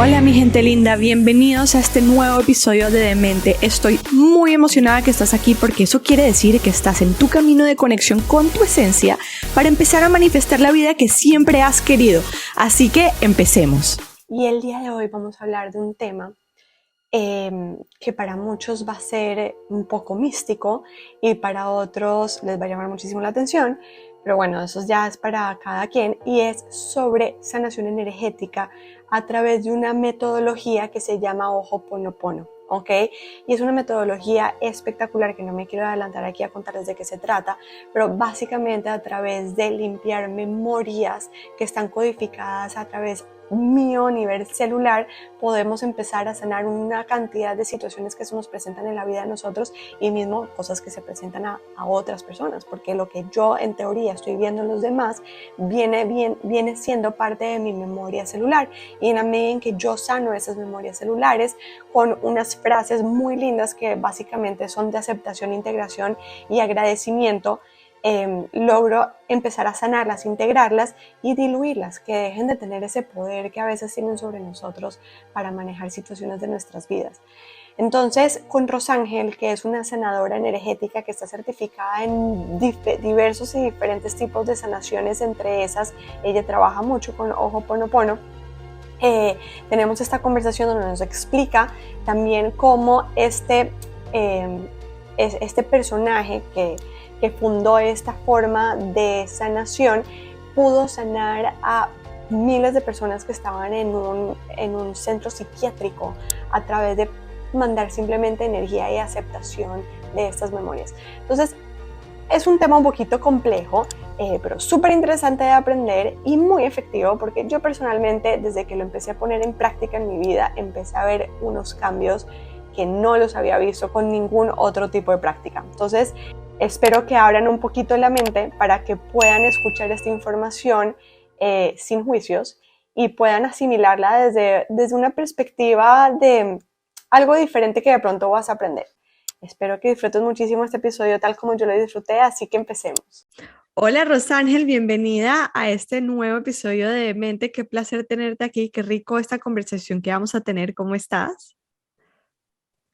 Hola mi gente linda, bienvenidos a este nuevo episodio de Demente. Estoy muy emocionada que estás aquí porque eso quiere decir que estás en tu camino de conexión con tu esencia para empezar a manifestar la vida que siempre has querido. Así que empecemos. Y el día de hoy vamos a hablar de un tema que para muchos va a ser un poco místico y para otros les va a llamar muchísimo la atención, pero bueno, eso ya es para cada quien, y es sobre sanación energética a través de una metodología que se llama Ho'oponopono, ¿ok? Y es una metodología espectacular que no me quiero adelantar aquí a contarles de qué se trata, pero básicamente a través de limpiar memorias que están codificadas a través mío a nivel celular, podemos empezar a sanar una cantidad de situaciones que se nos presentan en la vida de nosotros y mismo cosas que se presentan a otras personas, porque lo que yo en teoría estoy viendo en los demás viene siendo parte de mi memoria celular, y en la medida en que yo sano esas memorias celulares con unas frases muy lindas que básicamente son de aceptación, integración y agradecimiento, logro empezar a sanarlas, integrarlas y diluirlas, que dejen de tener ese poder que a veces tienen sobre nosotros para manejar situaciones de nuestras vidas. Entonces, con Rosángel, que es una sanadora energética que está certificada en diversos y diferentes tipos de sanaciones, entre esas, ella trabaja mucho con Ho'oponopono. Tenemos esta conversación donde nos explica también cómo este personaje que fundó esta forma de sanación pudo sanar a miles de personas que estaban en un centro psiquiátrico a través de mandar simplemente energía y aceptación de estas memorias. Entonces, es un tema un poquito complejo, pero súper interesante de aprender y muy efectivo, porque yo personalmente, desde que lo empecé a poner en práctica en mi vida, empecé a ver unos cambios que no los había visto con ningún otro tipo de práctica. Entonces, espero que abran un poquito la mente para que puedan escuchar esta información sin juicios y puedan asimilarla desde una perspectiva de algo diferente que de pronto vas a aprender. Espero que disfrutes muchísimo este episodio tal como yo lo disfruté, así que empecemos. Hola Rosángel, bienvenida a este nuevo episodio de Mente. Qué placer tenerte aquí, qué rico esta conversación que vamos a tener. ¿Cómo estás?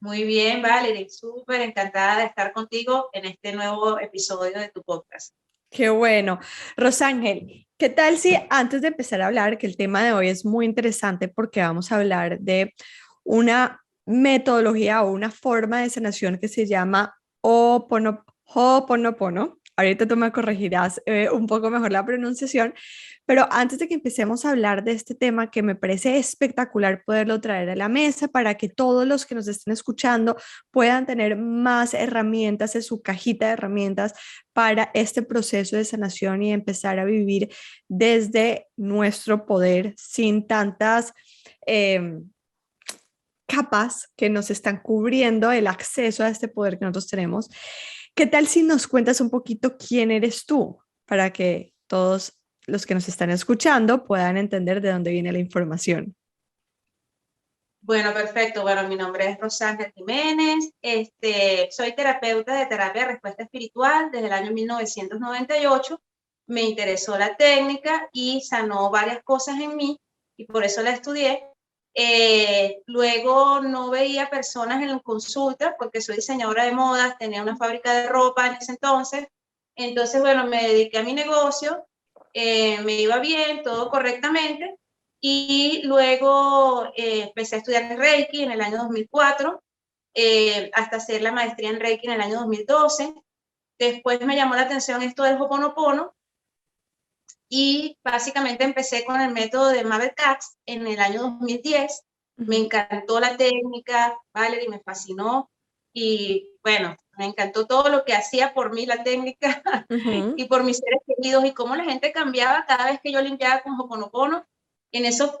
Muy bien, Valerie, súper encantada de estar contigo en este nuevo episodio de tu podcast. Qué bueno. Rosángel, ¿qué tal si antes de empezar a hablar, que el tema de hoy es muy interesante porque vamos a hablar de una metodología o una forma de sanación que se llama Ho'oponopono? Ahorita tú me corregirás un poco mejor la pronunciación, pero antes de que empecemos a hablar de este tema que me parece espectacular poderlo traer a la mesa para que todos los que nos estén escuchando puedan tener más herramientas en su cajita de herramientas para este proceso de sanación y empezar a vivir desde nuestro poder sin tantas capas que nos están cubriendo el acceso a este poder que nosotros tenemos. ¿Qué tal si nos cuentas un poquito quién eres tú para que todos los que nos están escuchando puedan entender de dónde viene la información? Bueno, perfecto. Bueno, mi nombre es Rosángel Jiménez. Soy terapeuta de terapia de respuesta espiritual desde el año 1998. Me interesó la técnica y sanó varias cosas en mí y por eso la estudié. Luego no veía personas en consulta porque soy diseñadora de modas, tenía una fábrica de ropa en ese entonces. Entonces, bueno, me dediqué a mi negocio, me iba bien, todo correctamente. Y luego empecé a estudiar Reiki en el año 2004, hasta hacer la maestría en Reiki en el año 2012. Después me llamó la atención esto del Ho'oponopono y básicamente empecé con el método de Mabel Katz en el año 2010. Me encantó la técnica, Valerie, me fascinó y bueno, me encantó todo lo que hacía por mí la técnica y por mis seres queridos y cómo la gente cambiaba cada vez que yo limpiaba con Ho'oponopono en esos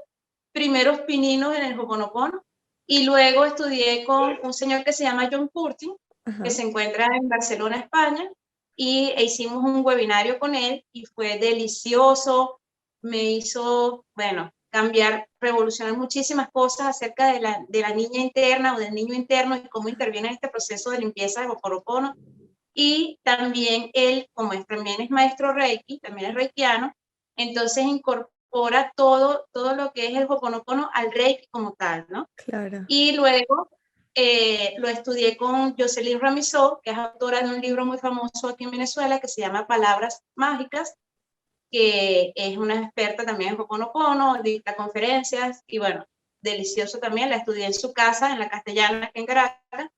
primeros pininos en el Ho'oponopono. Y luego estudié con un señor que se llama John Curtin, que se encuentra en Barcelona, España, y hicimos un webinario con él y fue delicioso. Me hizo, bueno, cambiar, revolucionar muchísimas cosas acerca de la niña interna o del niño interno y cómo interviene en este proceso de limpieza de Ho'oponopono. Y también él, como también es maestro Reiki, también es reikiano, entonces incorporó incorpora todo lo que es el Ho'oponopono al Reiki como tal, ¿no? Claro. Y luego lo estudié con Jocelyn Ramizot, que es autora de un libro muy famoso aquí en Venezuela que se llama Palabras Mágicas, que es una experta también en Ho'oponopono, dicta conferencias y bueno, delicioso también, la estudié en su casa, en la Castellana, aquí en Caracas.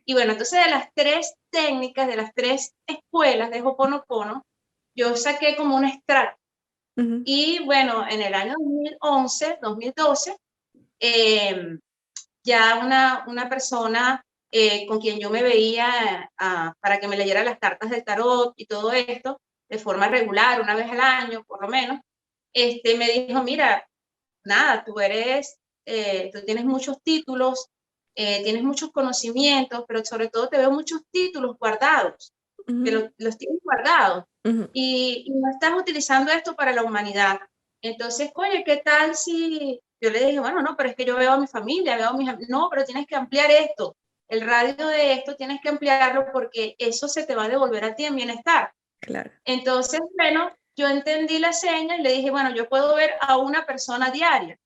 Y bueno, entonces de las 3 técnicas, de las 3 escuelas de Ho'oponopono, yo saqué como un extracto. Uh-huh. Y bueno, en el año 2011, 2012, ya una persona con quien yo me veía para que me leyera las cartas del tarot y todo esto, de forma regular, una vez al año, por lo menos, me dijo, mira, nada, tú tienes muchos títulos, tienes muchos conocimientos, pero sobre todo te veo muchos títulos guardados, que Uh-huh. los tienes guardados, Uh-huh. y no estás utilizando esto para la humanidad. Entonces, oye, ¿qué tal si yo le dije, bueno, no, pero es que yo veo a mi familia, veo a mis amigos, no, pero tienes que ampliar esto, el radio de esto tienes que ampliarlo porque eso se te va a devolver a ti en bienestar. Claro. Entonces, bueno, yo entendí la seña y le dije, bueno, yo puedo ver a una persona diaria.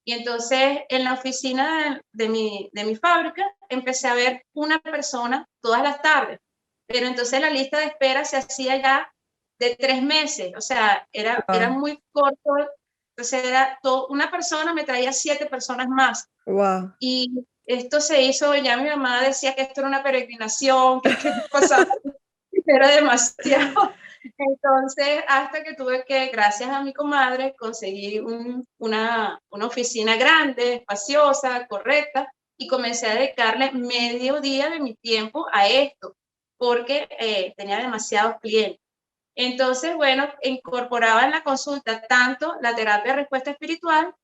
Y entonces en la oficina de mi fábrica empecé a ver una persona todas las tardes. Pero entonces la lista de espera se hacía ya de 3 meses. O sea, era Wow. muy corto. Entonces una persona me traía 7 personas más. Wow. Y esto se hizo, ya mi mamá decía que esto era una peregrinación, que pasaba, era demasiado. Entonces, hasta que tuve que, gracias a mi comadre, conseguir una oficina grande, espaciosa, correcta, y comencé a dedicarle medio día de mi tiempo a esto, porque tenía demasiados clientes. Entonces, bueno, incorporaba en la consulta tanto la terapia de respuesta espiritual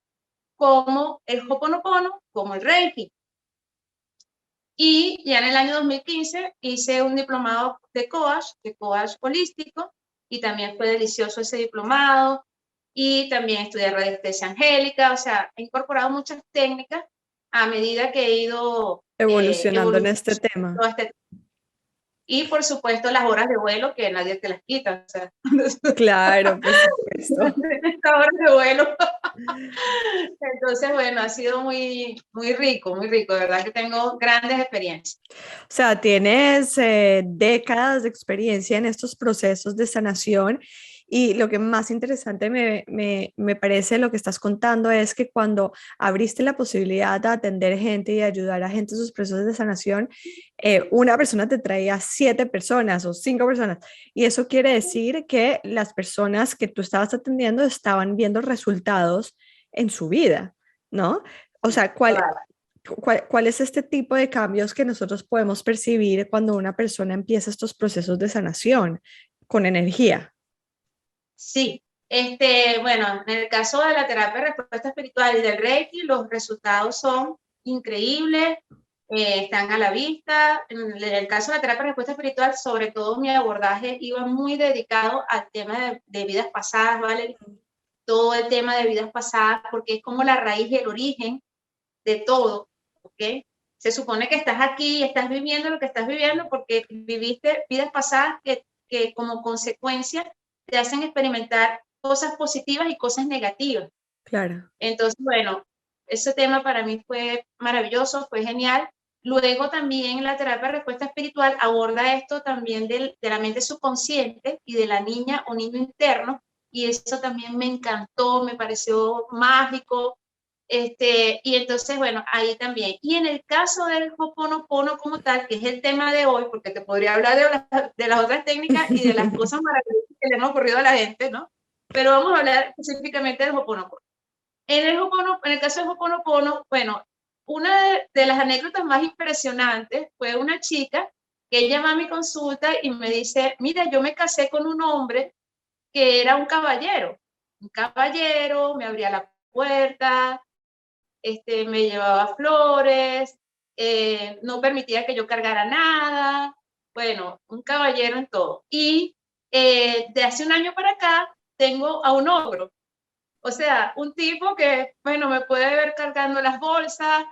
como el Ho'oponopono, como el Reiki. Y ya en el año 2015 hice un diplomado de coach holístico, y también fue delicioso ese diplomado. Y también estudié radiestesia angélica, o sea, he incorporado muchas técnicas a medida que he ido Evolucionando en este tema. evolucionando. Y por supuesto las horas de vuelo que nadie te las quita, o sea, Claro, por supuesto. estas horas de vuelo. Entonces, bueno, ha sido muy, muy rico, de verdad que tengo grandes experiencias. O sea, tienes décadas de experiencia en estos procesos de sanación y lo que más interesante me parece lo que estás contando es que cuando abriste la posibilidad de atender gente y ayudar a gente en sus procesos de sanación, una persona te traía 7 personas o 5 personas y eso quiere decir que las personas que tú estabas atendiendo estaban viendo resultados en su vida, ¿no? O sea, ¿cuál es este tipo de cambios que nosotros podemos percibir cuando una persona empieza estos procesos de sanación con energía? Sí, bueno, en el caso de la terapia de respuesta espiritual y del Reiki, los resultados son increíbles, están a la vista. En el caso de la terapia de respuesta espiritual, sobre todo mi abordaje iba muy dedicado al tema de vidas pasadas, ¿vale? Todo el tema de vidas pasadas, porque es como la raíz y el origen de todo, ¿ok? Se supone que estás aquí, estás viviendo lo que estás viviendo porque viviste vidas pasadas que como consecuencia te hacen experimentar cosas positivas y cosas negativas. Claro. Entonces, bueno, ese tema para mí fue maravilloso, fue genial. Luego también la terapia de respuesta espiritual aborda esto también de la mente subconsciente y de la niña o niño interno, y eso también me encantó, me pareció mágico. Y entonces, bueno, ahí también. Y en el caso del Ho'oponopono como tal, que es el tema de hoy, porque te podría hablar de las otras técnicas y de las cosas maravillosas que le han ocurrido a la gente, ¿no? Pero vamos a hablar específicamente del Ho'oponopono. En el caso del Ho'oponopono, bueno, una de las anécdotas más impresionantes fue una chica que llama a mi consulta y me dice, mira, yo me casé con un hombre que era un caballero, me abría la puerta, me llevaba flores, no permitía que yo cargara nada, bueno, un caballero en todo. Y de hace un año para acá tengo a un ogro, o sea, un tipo que, bueno, me puede ver cargando las bolsas,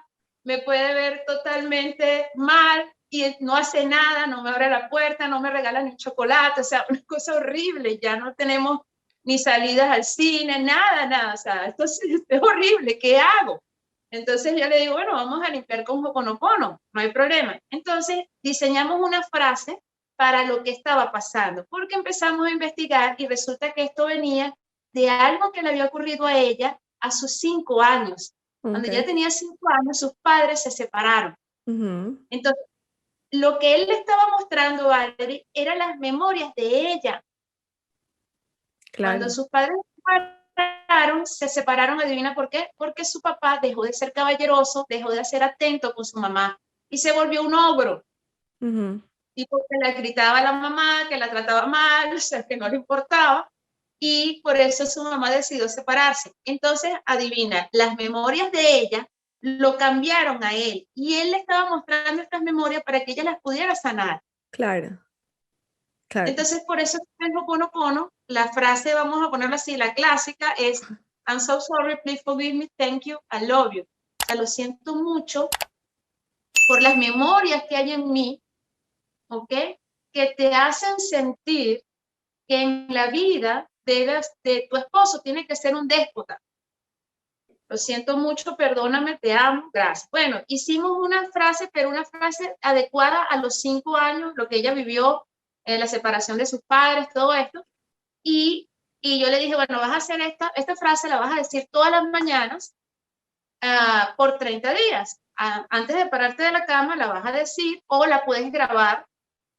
me puede ver totalmente mal y no hace nada, no me abre la puerta, no me regala ni chocolate, o sea, una cosa horrible, ya no tenemos ni salidas al cine, nada, nada. O sea, esto es horrible, ¿qué hago? Entonces yo le digo, bueno, vamos a limpiar con Ho'oponopono, no hay problema. Entonces diseñamos una frase para lo que estaba pasando, porque empezamos a investigar y resulta que esto venía de algo que le había ocurrido a ella a sus 5 años. Cuando ella tenía 5 años, sus padres se separaron. Entonces, lo que él le estaba mostrando, Valerie, eran las memorias de ella. Claro. Cuando sus padres se separaron, adivina por qué, porque su papá dejó de ser caballeroso, dejó de ser atento con su mamá y se volvió un ogro. Y porque le gritaba a la mamá, que la trataba mal, o sea, que no le importaba, y por eso su mamá decidió separarse. Entonces, adivina, las memorias de ella lo cambiaron a él, y él le estaba mostrando estas memorias para que ella las pudiera sanar. Claro. Claro. Entonces, por eso en Ho'oponopono, la frase, vamos a ponerla así, la clásica es, I'm so sorry, please forgive me, thank you, I love you. O sea, lo siento mucho por las memorias que hay en mí, ¿ok? Que te hacen sentir que en la vida de tu esposo tiene que ser un déspota. Lo siento mucho, perdóname, te amo, gracias. Bueno, hicimos una frase, pero una frase adecuada a los 5 años, lo que ella vivió, la separación de sus padres, todo esto. Y yo le dije, bueno, vas a hacer esta frase, la vas a decir todas las mañanas por 30 días. Antes de pararte de la cama, la vas a decir o la puedes grabar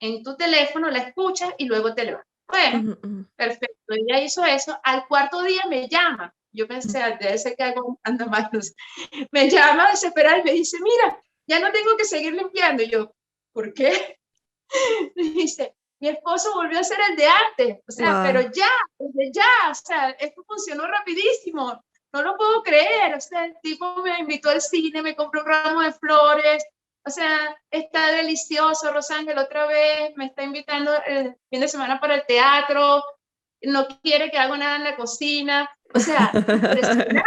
en tu teléfono, la escuchas y luego te levantas. Bueno, perfecto, ella hizo eso. Al 4.º día me llama. Yo pensé, debe ser que algo anda mal. Me llama desesperada y me dice, mira, ya no tengo que seguir limpiando. Y yo, ¿por qué? Dice, mi esposo volvió a ser el de antes. O sea, pero ya, o sea, esto funcionó rapidísimo. No lo puedo creer. O sea, el tipo me invitó al cine, me compró un ramo de flores. O sea, está delicioso, Rosángel, otra vez me está invitando el fin de semana para el teatro, no quiere que haga nada en la cocina, o sea, impresionante.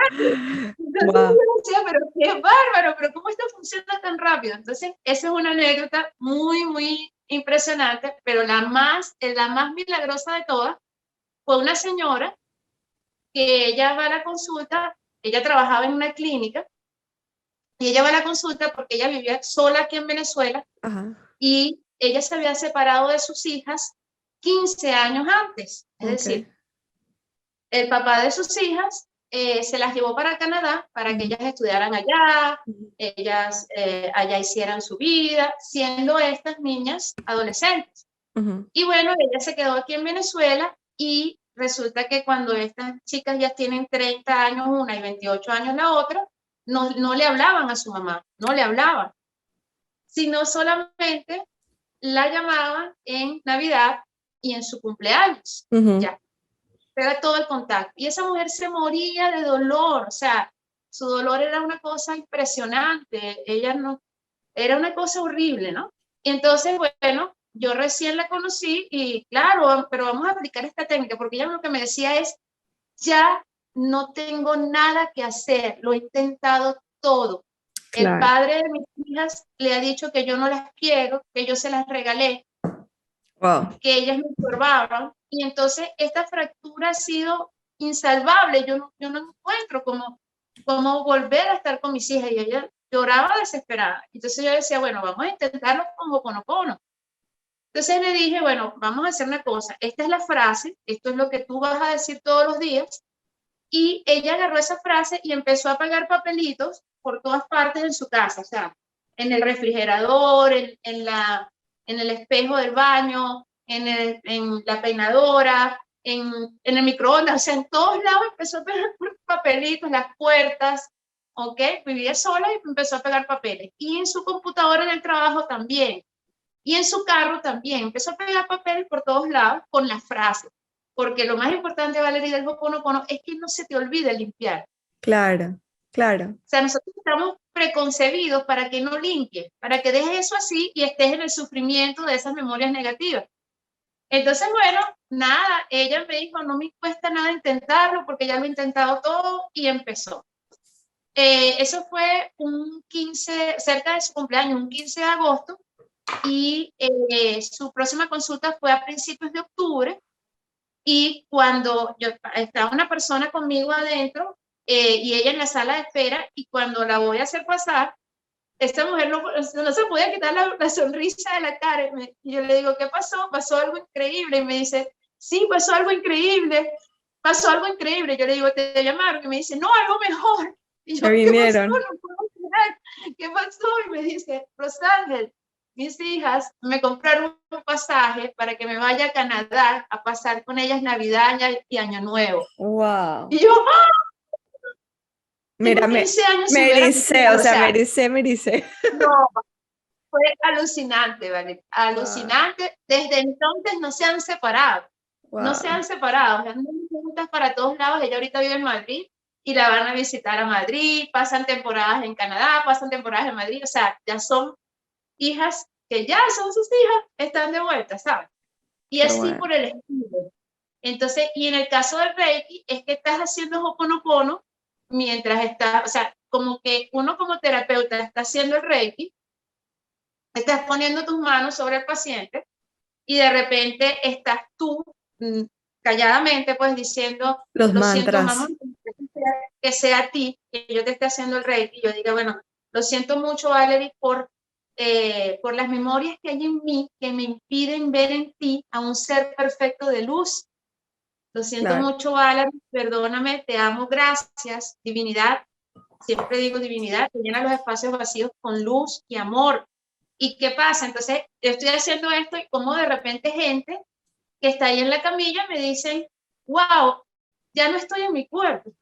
Entonces, yo decía, pero qué bárbaro, pero ¿cómo esto funciona tan rápido? Entonces, esa es una anécdota muy, muy impresionante, pero la más milagrosa de todas fue una señora que ella va a la consulta, ella trabajaba en una clínica, y ella va a la consulta porque ella vivía sola aquí en Venezuela. Y ella se había separado de sus hijas 15 años antes. Es decir, el papá de sus hijas se las llevó para Canadá para que ellas estudiaran allá, ellas allá hicieran su vida, siendo estas niñas adolescentes. Y bueno, ella se quedó aquí en Venezuela y resulta que cuando estas chicas ya tienen 30 años una y 28 años la otra, no le hablaban a su mamá, no le hablaban, sino solamente la llamaban en Navidad y en su cumpleaños. Ya, era todo el contacto. Y esa mujer se moría de dolor, o sea, su dolor era una cosa impresionante, ella no, era una cosa horrible, ¿no? Y entonces, bueno, yo recién la conocí y claro, pero vamos a aplicar esta técnica, porque ella lo que me decía es, ya no tengo nada que hacer, lo he intentado todo. Claro. El padre de mis hijas le ha dicho que yo no las quiero, que yo se las regalé, que ellas me estorbaban, y entonces esta fractura ha sido insalvable. Yo no encuentro cómo volver a estar con mis hijas, y ella lloraba desesperada. Entonces yo decía, bueno, vamos a intentarlo con Ho'oponopono. Entonces le dije, bueno, vamos a hacer una cosa, esta es la frase, esto es lo que tú vas a decir todos los días. Y ella agarró esa frase y empezó a pegar papelitos por todas partes en su casa, o sea, en el refrigerador, en el espejo del baño, en la peinadora, en el microondas, o sea, en todos lados empezó a pegar papelitos, las puertas, ¿ok? Vivía sola y empezó a pegar papeles. Y en su computadora en el trabajo también. Y en su carro también. Empezó a pegar papeles por todos lados con las frases. Porque lo más importante, Valerie, del Ho'oponopono es que no se te olvide limpiar. Claro, claro. O sea, nosotros estamos preconcebidos para que no limpies, para que dejes eso así y estés en el sufrimiento de esas memorias negativas. Entonces, bueno, nada, ella me dijo, no me cuesta nada intentarlo porque ya lo he intentado todo, y empezó. Eso fue un 15, cerca de su cumpleaños, un 15 de agosto, y su próxima consulta fue a principios de octubre. Y cuando yo estaba una persona conmigo adentro y ella en la sala de espera, y cuando la voy a hacer pasar, esta mujer no se podía quitar la sonrisa de la cara. Y yo le digo, ¿qué pasó? Pasó algo increíble. Y me dice, sí, pasó algo increíble. Pasó algo increíble. Yo le digo, ¿te llamaron? Y me dice, no, algo mejor. Y Ya yo, ¿qué pasó? vinieron. No puedo creer. ¿Qué pasó? Y me dice, Rosángel, mis hijas me compraron un pasaje para que me vaya a Canadá a pasar con ellas Navidad y Año Nuevo. Wow. Y yo, ¡ah! Mira, Tengo 15 años sin me ver a mis ericé, o hijas. O sea, sea, me ericé. no, fue alucinante, ¿vale? Wow. Alucinante. Desde entonces no se han separado. No se Wow. han separado. Andan juntas para todos lados. Ella ahorita vive en Madrid y la van a visitar a Madrid. Pasan temporadas en Canadá, pasan temporadas en Madrid. O sea, ya son hijas que ya son sus hijas, están de vuelta, ¿sabes? Y Qué así bueno. por el estilo. Entonces, y en el caso del Reiki, es que estás haciendo Ho'oponopono mientras estás, o sea, como que uno como terapeuta está haciendo el Reiki, estás poniendo tus manos sobre el paciente y de repente estás tú calladamente pues diciendo, Los lo siento mamá, mantras. que sea a ti, que yo te esté haciendo el Reiki, y yo diga, bueno, lo siento mucho Valerie por las memorias que hay en mí que me impiden ver en ti a un ser perfecto de luz. Lo siento Claro. mucho Valerie, perdóname, te amo, gracias, divinidad. Siempre digo divinidad, que llena los espacios vacíos con luz y amor. ¿Y qué pasa? Entonces, yo estoy haciendo esto y como de repente gente que está ahí en la camilla me dicen, wow, ya no estoy en mi cuerpo,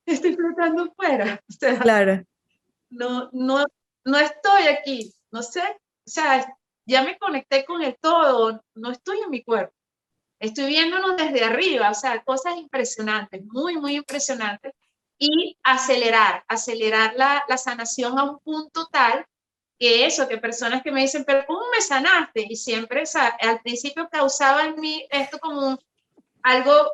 estoy flotando fuera. O sea, Claro. no estoy aquí, no sé, o sea, ya me conecté con el todo, no estoy en mi cuerpo. Estoy viéndonos desde arriba, o sea, cosas impresionantes, muy, muy impresionantes. Y acelerar la sanación a un punto tal que eso, que personas que me dicen, pero ¿cómo me sanaste? Y siempre, o sea, al principio causaba en mí esto como algo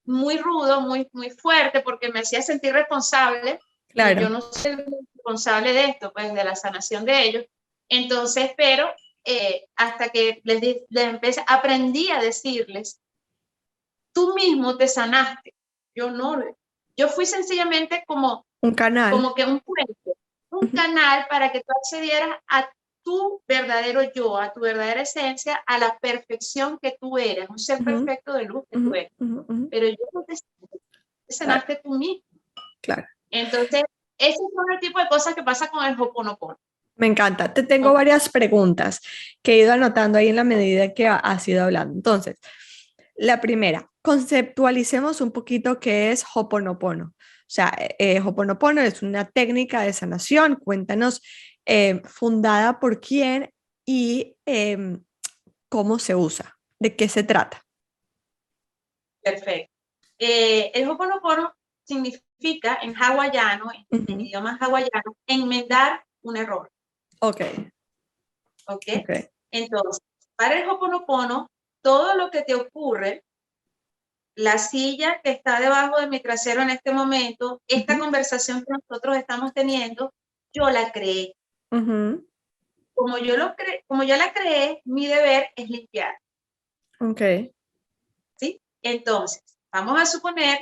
muy rudo, muy, muy fuerte, porque me hacía sentir responsable y yo Claro. no soy responsable de esto, pues de la sanación de ellos. Entonces, pero hasta que les empecé, aprendí a decirles, tú mismo te sanaste. Yo no, yo fui sencillamente Un canal. como que un puente, un Ujú. canal para que tú accedieras a tu verdadero yo, a tu verdadera esencia, a la perfección que tú eres, un ser Ujú. perfecto de luz que tú Ujú. eres. Ujú. Ujú. Pero yo no te Claro. sanaste tú mismo. Claro. Entonces, ese es el tipo de cosas que pasa con el Ho'oponopono. Me encanta. Te tengo ¿Okay? varias preguntas que he ido anotando ahí en la medida que has ido hablando. Entonces, la primera, conceptualicemos un poquito qué es Ho'oponopono. O sea, Ho'oponopono es una técnica de sanación. Cuéntanos, fundada por quién y cómo se usa, de qué se trata. Perfecto. El Ho'oponopono significa en hawaiano, en Ujú. idioma hawaiano, enmendar un error. Ok, ¿Ok? ok. Entonces, para el Ho'oponopono, todo lo que te ocurre, la silla que está debajo de mi trasero en este momento, esta Ujú. conversación que nosotros estamos teniendo, yo la creé. Ujú. Como yo la creé, mi deber es limpiar. Ok. ¿Sí? Entonces, vamos a suponer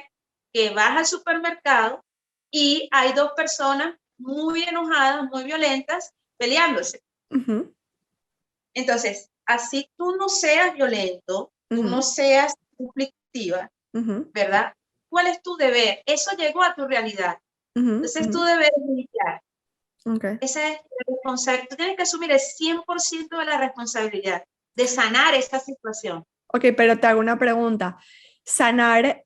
que vas al supermercado y hay dos personas muy enojadas, muy violentas, peleándose. Ujú. Entonces, así tú no seas violento, tú no Ujú. seas conflictiva, Ujú. ¿verdad? ¿Cuál es tu deber? Eso llegó a tu realidad. Ujú. Entonces, tu Ujú. deber es limpiar. Ok. Esa es la responsabilidad. Tú tienes que asumir el 100% de la responsabilidad de sanar esa situación. Ok, pero te hago una pregunta. ¿Sanar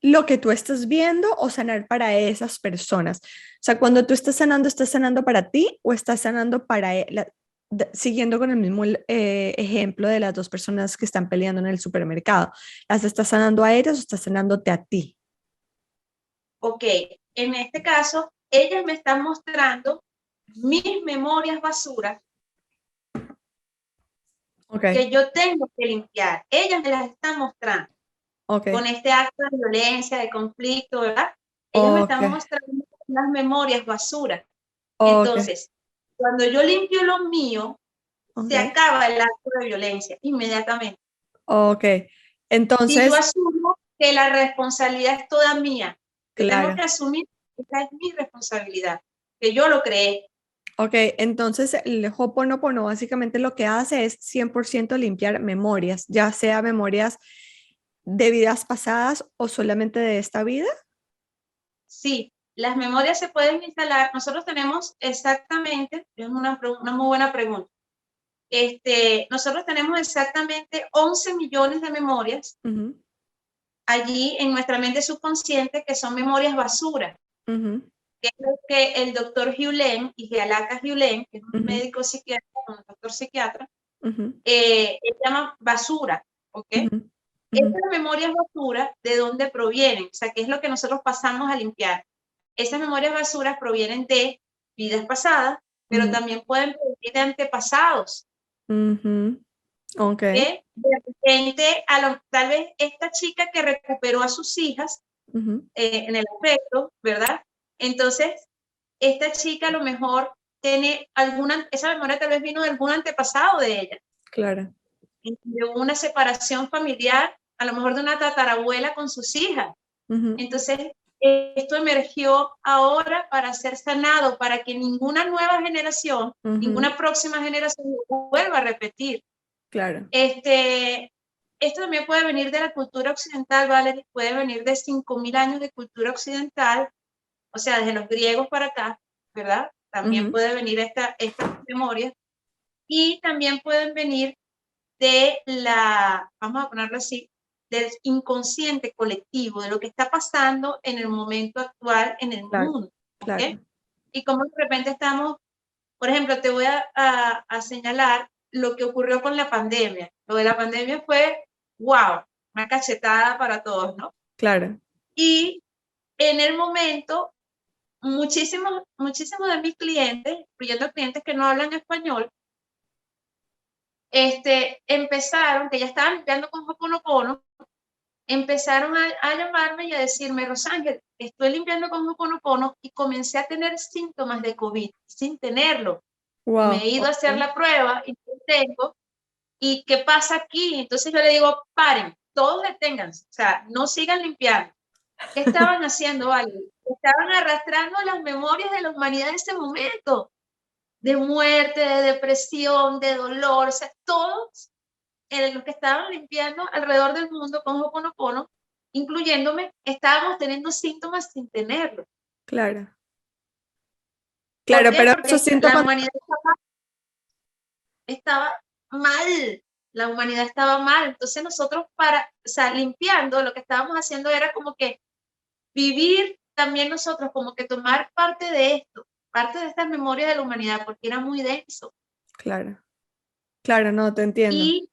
lo que tú estás viendo o sanar para esas personas? O sea, cuando tú estás sanando para ti o estás sanando para siguiendo con el mismo ejemplo de las dos personas que están peleando en el supermercado. ¿Las estás sanando a ellas o estás sanándote a ti? Ok, en este caso, ellas me están mostrando mis memorias basura Ok, que yo tengo que limpiar. Ellas me las están mostrando ok, con este acto de violencia, de conflicto, ¿verdad? Ellas me ok, están mostrando las memorias basura. ok, Entonces, cuando yo limpio lo mío, se ok, acaba el acto de violencia inmediatamente. Ok, Si yo entonces, asumo que la responsabilidad es toda mía, yo tengo claro. que asumir que esta es mi responsabilidad, que yo lo creé. Ok, entonces el Ho'oponopono básicamente lo que hace es 100% limpiar memorias, ya sea memorias de vidas pasadas o solamente de esta vida. Sí, las memorias se pueden instalar. Nosotros tenemos exactamente, es una muy buena pregunta. Nosotros tenemos exactamente 11 millones de memorias Ujú, allí en nuestra mente subconsciente que son memorias basura, ujú, que es lo que el doctor Hewlett y Gealaka Hewlett, que es un ujú, médico psiquiatra, un doctor psiquiatra, ujú, él llama basura, ¿ok? ujú, ujú, Estas memorias basura, ¿de dónde provienen? O sea, ¿qué es lo que nosotros pasamos a limpiar? Esas memorias basuras provienen de vidas pasadas, pero ujú, también pueden provenir de antepasados. ujú. Ok. ¿Okay? De repente, tal vez esta chica que recuperó a sus hijas Ujú, en el afecto, ¿verdad? Entonces, esta chica a lo mejor tiene esa memoria tal vez vino de algún antepasado de ella, claro. de una separación familiar, a lo mejor de una tatarabuela con sus hijas. Ujú, Entonces, esto emergió ahora para ser sanado, para que ninguna nueva generación, ujú, ninguna próxima generación vuelva a repetir. claro. Esto también puede venir de la cultura occidental, ¿vale? Puede venir de 5.000 años de cultura occidental, o sea, desde los griegos para acá, ¿verdad? También Ujú, puede venir esta memoria. Y también pueden venir vamos a ponerlo así, del inconsciente colectivo, de lo que está pasando en el momento actual en el claro, mundo, ¿ok? claro. Y como de repente estamos, por ejemplo, te voy a señalar lo que ocurrió con la pandemia. Lo de la pandemia fue, wow, una cachetada para todos, ¿no? Claro. Y en el momento, muchísimos de mis clientes, incluyendo clientes que no hablan español, empezaron, que ya estaban limpiando con Ho'oponopono, empezaron a llamarme y a decirme, Rosángel, estoy limpiando con Ho'oponopono y comencé a tener síntomas de COVID sin tenerlo. Me Wow. he ido a hacer Ok. la prueba y no tengo. ¿Y qué pasa aquí? Entonces yo le digo, paren, todos deténganse, o sea, no sigan limpiando. ¿Qué estaban haciendo, vale? Estaban arrastrando las memorias de la humanidad en ese momento, de muerte, de depresión, de dolor, o sea, todos los que estaban limpiando alrededor del mundo con Ho'oponopono, incluyéndome, estábamos teniendo síntomas sin tenerlo. Claro. ¿Por Claro, qué? pero esos Porque la síntomas. humanidad estaba mal, la humanidad estaba mal. Entonces nosotros o sea, limpiando, lo que estábamos haciendo era como que vivir también nosotros, como que tomar parte de esto, parte de estas memorias de la humanidad, porque era muy denso. Claro. Claro, no, te entiendo. Y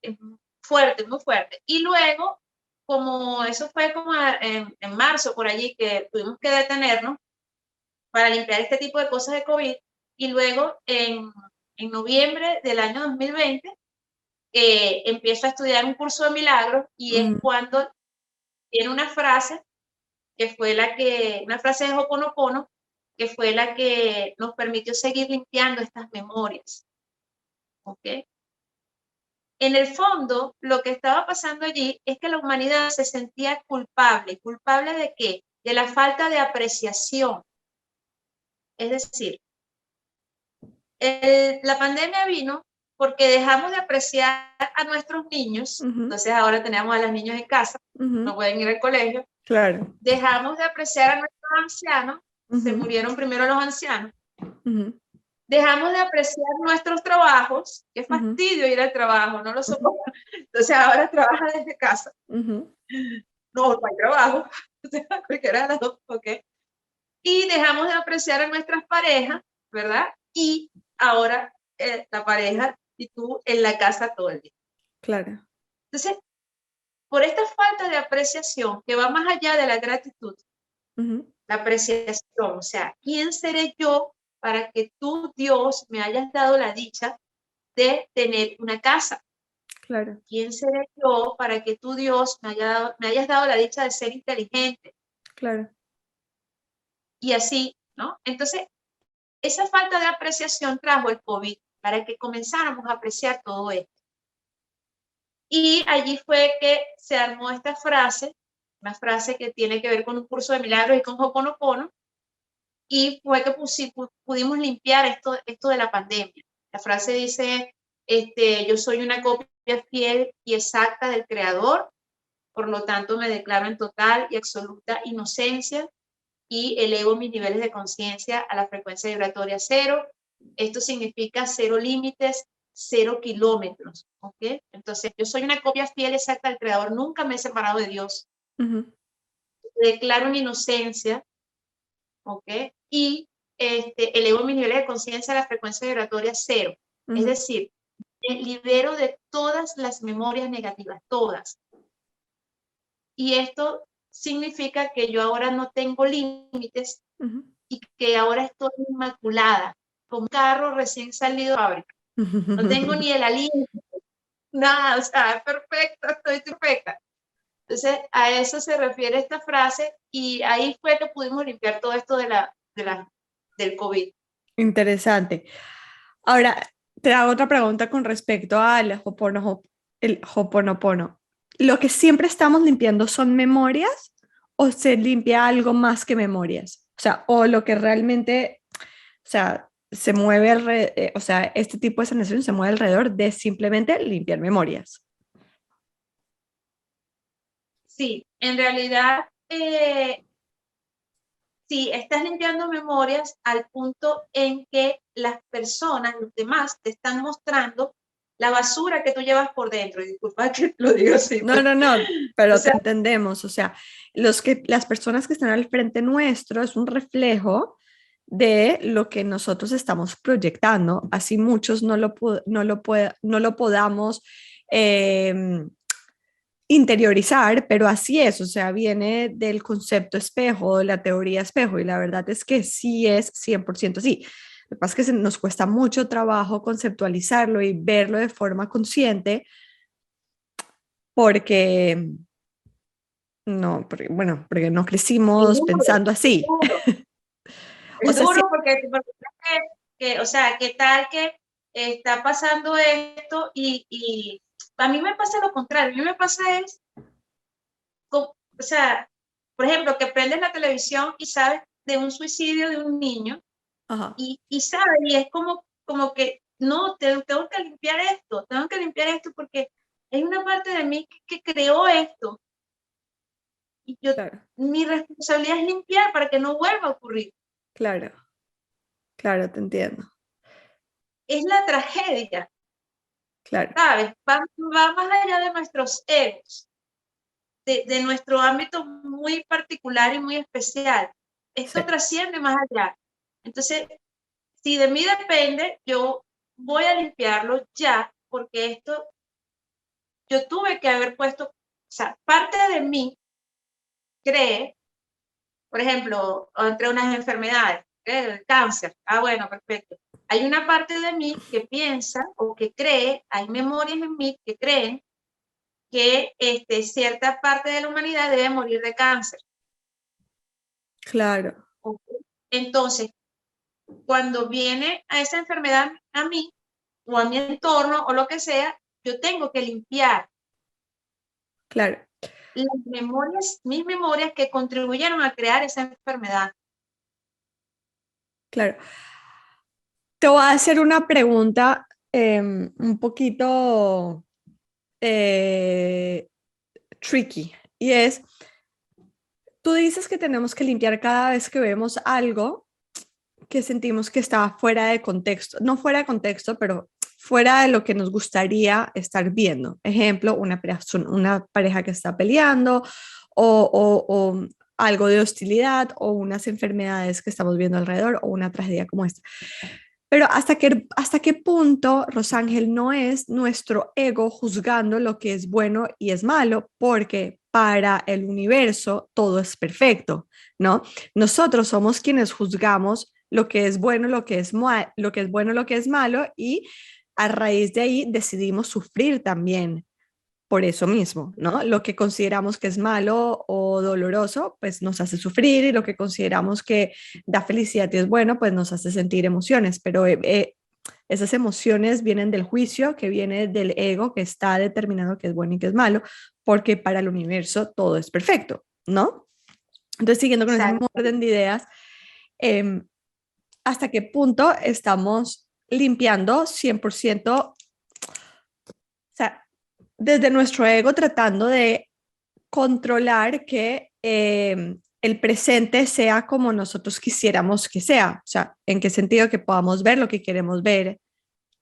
es fuerte, muy fuerte. Y luego, como eso fue como en marzo por allí, que tuvimos que detenernos para limpiar este tipo de cosas de COVID, y luego en noviembre del año 2020 empiezo a estudiar un curso de milagros y es Ujú, cuando tiene una frase que fue una frase de Ho'oponopono, que fue la que nos permitió seguir limpiando estas memorias. ¿Ok? En el fondo, lo que estaba pasando allí es que la humanidad se sentía culpable. ¿Culpable de qué? De la falta de apreciación. Es decir, la pandemia vino porque dejamos de apreciar a nuestros niños, ujú, entonces ahora tenemos a los niños en casa, no ujú, pueden ir al colegio, claro. dejamos de apreciar a nuestros ancianos, se Ujú, murieron primero los ancianos, ujú, dejamos de apreciar nuestros trabajos, qué ujú, fastidio ir al trabajo, no lo ujú, soporto, entonces ahora trabaja desde casa, ujú. no hay trabajo, cualquiera de las dos, ¿ok? Y dejamos de apreciar a nuestras parejas, ¿verdad? Y ahora la pareja y tú en la casa todo el día. Claro. Entonces, por esta falta de apreciación que va más allá de la gratitud, Ujú, la apreciación, o sea, ¿quién seré yo para que tú, Dios, me hayas dado la dicha de tener una casa? claro. ¿Quién seré yo para que tú, Dios, me hayas dado la dicha de ser inteligente? Claro. Y así, ¿no? Entonces, esa falta de apreciación trajo el COVID para que comenzáramos a apreciar todo esto. Y allí fue que se armó esta frase, una frase que tiene que ver con un curso de milagros y con Ho'oponopono, y fue que pudimos limpiar esto de la pandemia. La frase dice, yo soy una copia fiel y exacta del Creador, por lo tanto me declaro en total y absoluta inocencia y elevo mis niveles de conciencia a la frecuencia vibratoria cero. Esto significa cero límites, 0 kilómetros, ¿ok? Entonces, yo soy una copia fiel exacta del Creador, nunca me he separado de Dios. Declaro mi inocencia, ¿ok? Y elevo mis niveles de conciencia a la frecuencia vibratoria cero. Es decir, me libero de todas las memorias negativas, todas. Y esto significa que yo ahora no tengo límites y que ahora estoy inmaculada, como un carro recién salido de fábrica. No tengo ni el aliento, nada, o sea, perfecta, estoy perfecta. Entonces, a eso se refiere esta frase y ahí fue que pudimos limpiar todo esto del COVID. Interesante. Ahora, te hago otra pregunta con respecto al Ho'oponopono. ¿Lo que siempre estamos limpiando son memorias o se limpia algo más que memorias? O sea, o lo que realmente, o sea, se mueve, o sea, este tipo de sanación se mueve alrededor de simplemente limpiar memorias. Sí, en realidad, sí, estás limpiando memorias al punto en que las personas, los demás, te están mostrando la basura que tú llevas por dentro. Y disculpa que lo diga así. No, pero te entendemos. O sea, las personas que están al frente nuestro es un reflejo de lo que nosotros estamos proyectando. Así muchos no lo podamos interiorizar, pero así es, o sea, viene del concepto espejo, de la teoría espejo, y la verdad es que sí es 100% así. Lo que pasa es que nos cuesta mucho trabajo conceptualizarlo y verlo de forma consciente, porque porque no crecimos pensando así. Es duro porque o sea, ¿qué tal que está pasando esto? Y a mí me pasa lo contrario. A mí me pasa o sea, por ejemplo, que prendes la televisión y sabes de un suicidio de un niño. Ajá. Y sabes, y es como que no, tengo que limpiar esto porque hay una parte de mí que creó esto. Y Claro. Mi responsabilidad es limpiar para que no vuelva a ocurrir. Claro, te entiendo. Es la tragedia. Claro. ¿Sabes? Va más allá de nuestros egos, de nuestro ámbito muy particular y muy especial. Esto trasciende más allá. Entonces, si de mí depende, yo voy a limpiarlo ya, porque yo tuve que haber puesto, o sea, parte de mí cree, por ejemplo, entre unas enfermedades, el cáncer. Bueno, perfecto. Hay una parte de mí que piensa o que cree, hay memorias en mí que creen que cierta parte de la humanidad debe morir de cáncer. Claro. Entonces, cuando viene a esa enfermedad a mí o a mi entorno o lo que sea, yo tengo que limpiar. Claro. Mis memorias que contribuyeron a crear esa enfermedad. Claro. Te voy a hacer una pregunta un poquito tricky, y es, tú dices que tenemos que limpiar cada vez que vemos algo que sentimos que está fuera de contexto, no fuera de contexto, pero fuera de lo que nos gustaría estar viendo. Ejemplo, una pareja que está peleando o algo de hostilidad o unas enfermedades que estamos viendo alrededor o una tragedia como esta. Pero hasta qué punto, Rosángel, no es nuestro ego juzgando lo que es bueno y es malo, porque para el universo todo es perfecto, ¿no? Nosotros somos quienes juzgamos lo que es bueno, lo que es bueno, lo que es malo, y a raíz de ahí decidimos sufrir también por eso mismo, ¿no? Lo que consideramos que es malo o doloroso, pues nos hace sufrir, y lo que consideramos que da felicidad y es bueno, pues nos hace sentir emociones. Pero Esas emociones vienen del juicio, que viene del ego, que está determinando qué es bueno y qué es malo, porque para el universo todo es perfecto, ¿no? Entonces, siguiendo con ese mismo Exacto. orden de ideas, eh, ¿hasta qué punto estamos limpiando 100%, o sea, desde nuestro ego tratando de controlar que el presente sea como nosotros quisiéramos que sea? O sea, ¿en qué sentido? Que podamos ver lo que queremos ver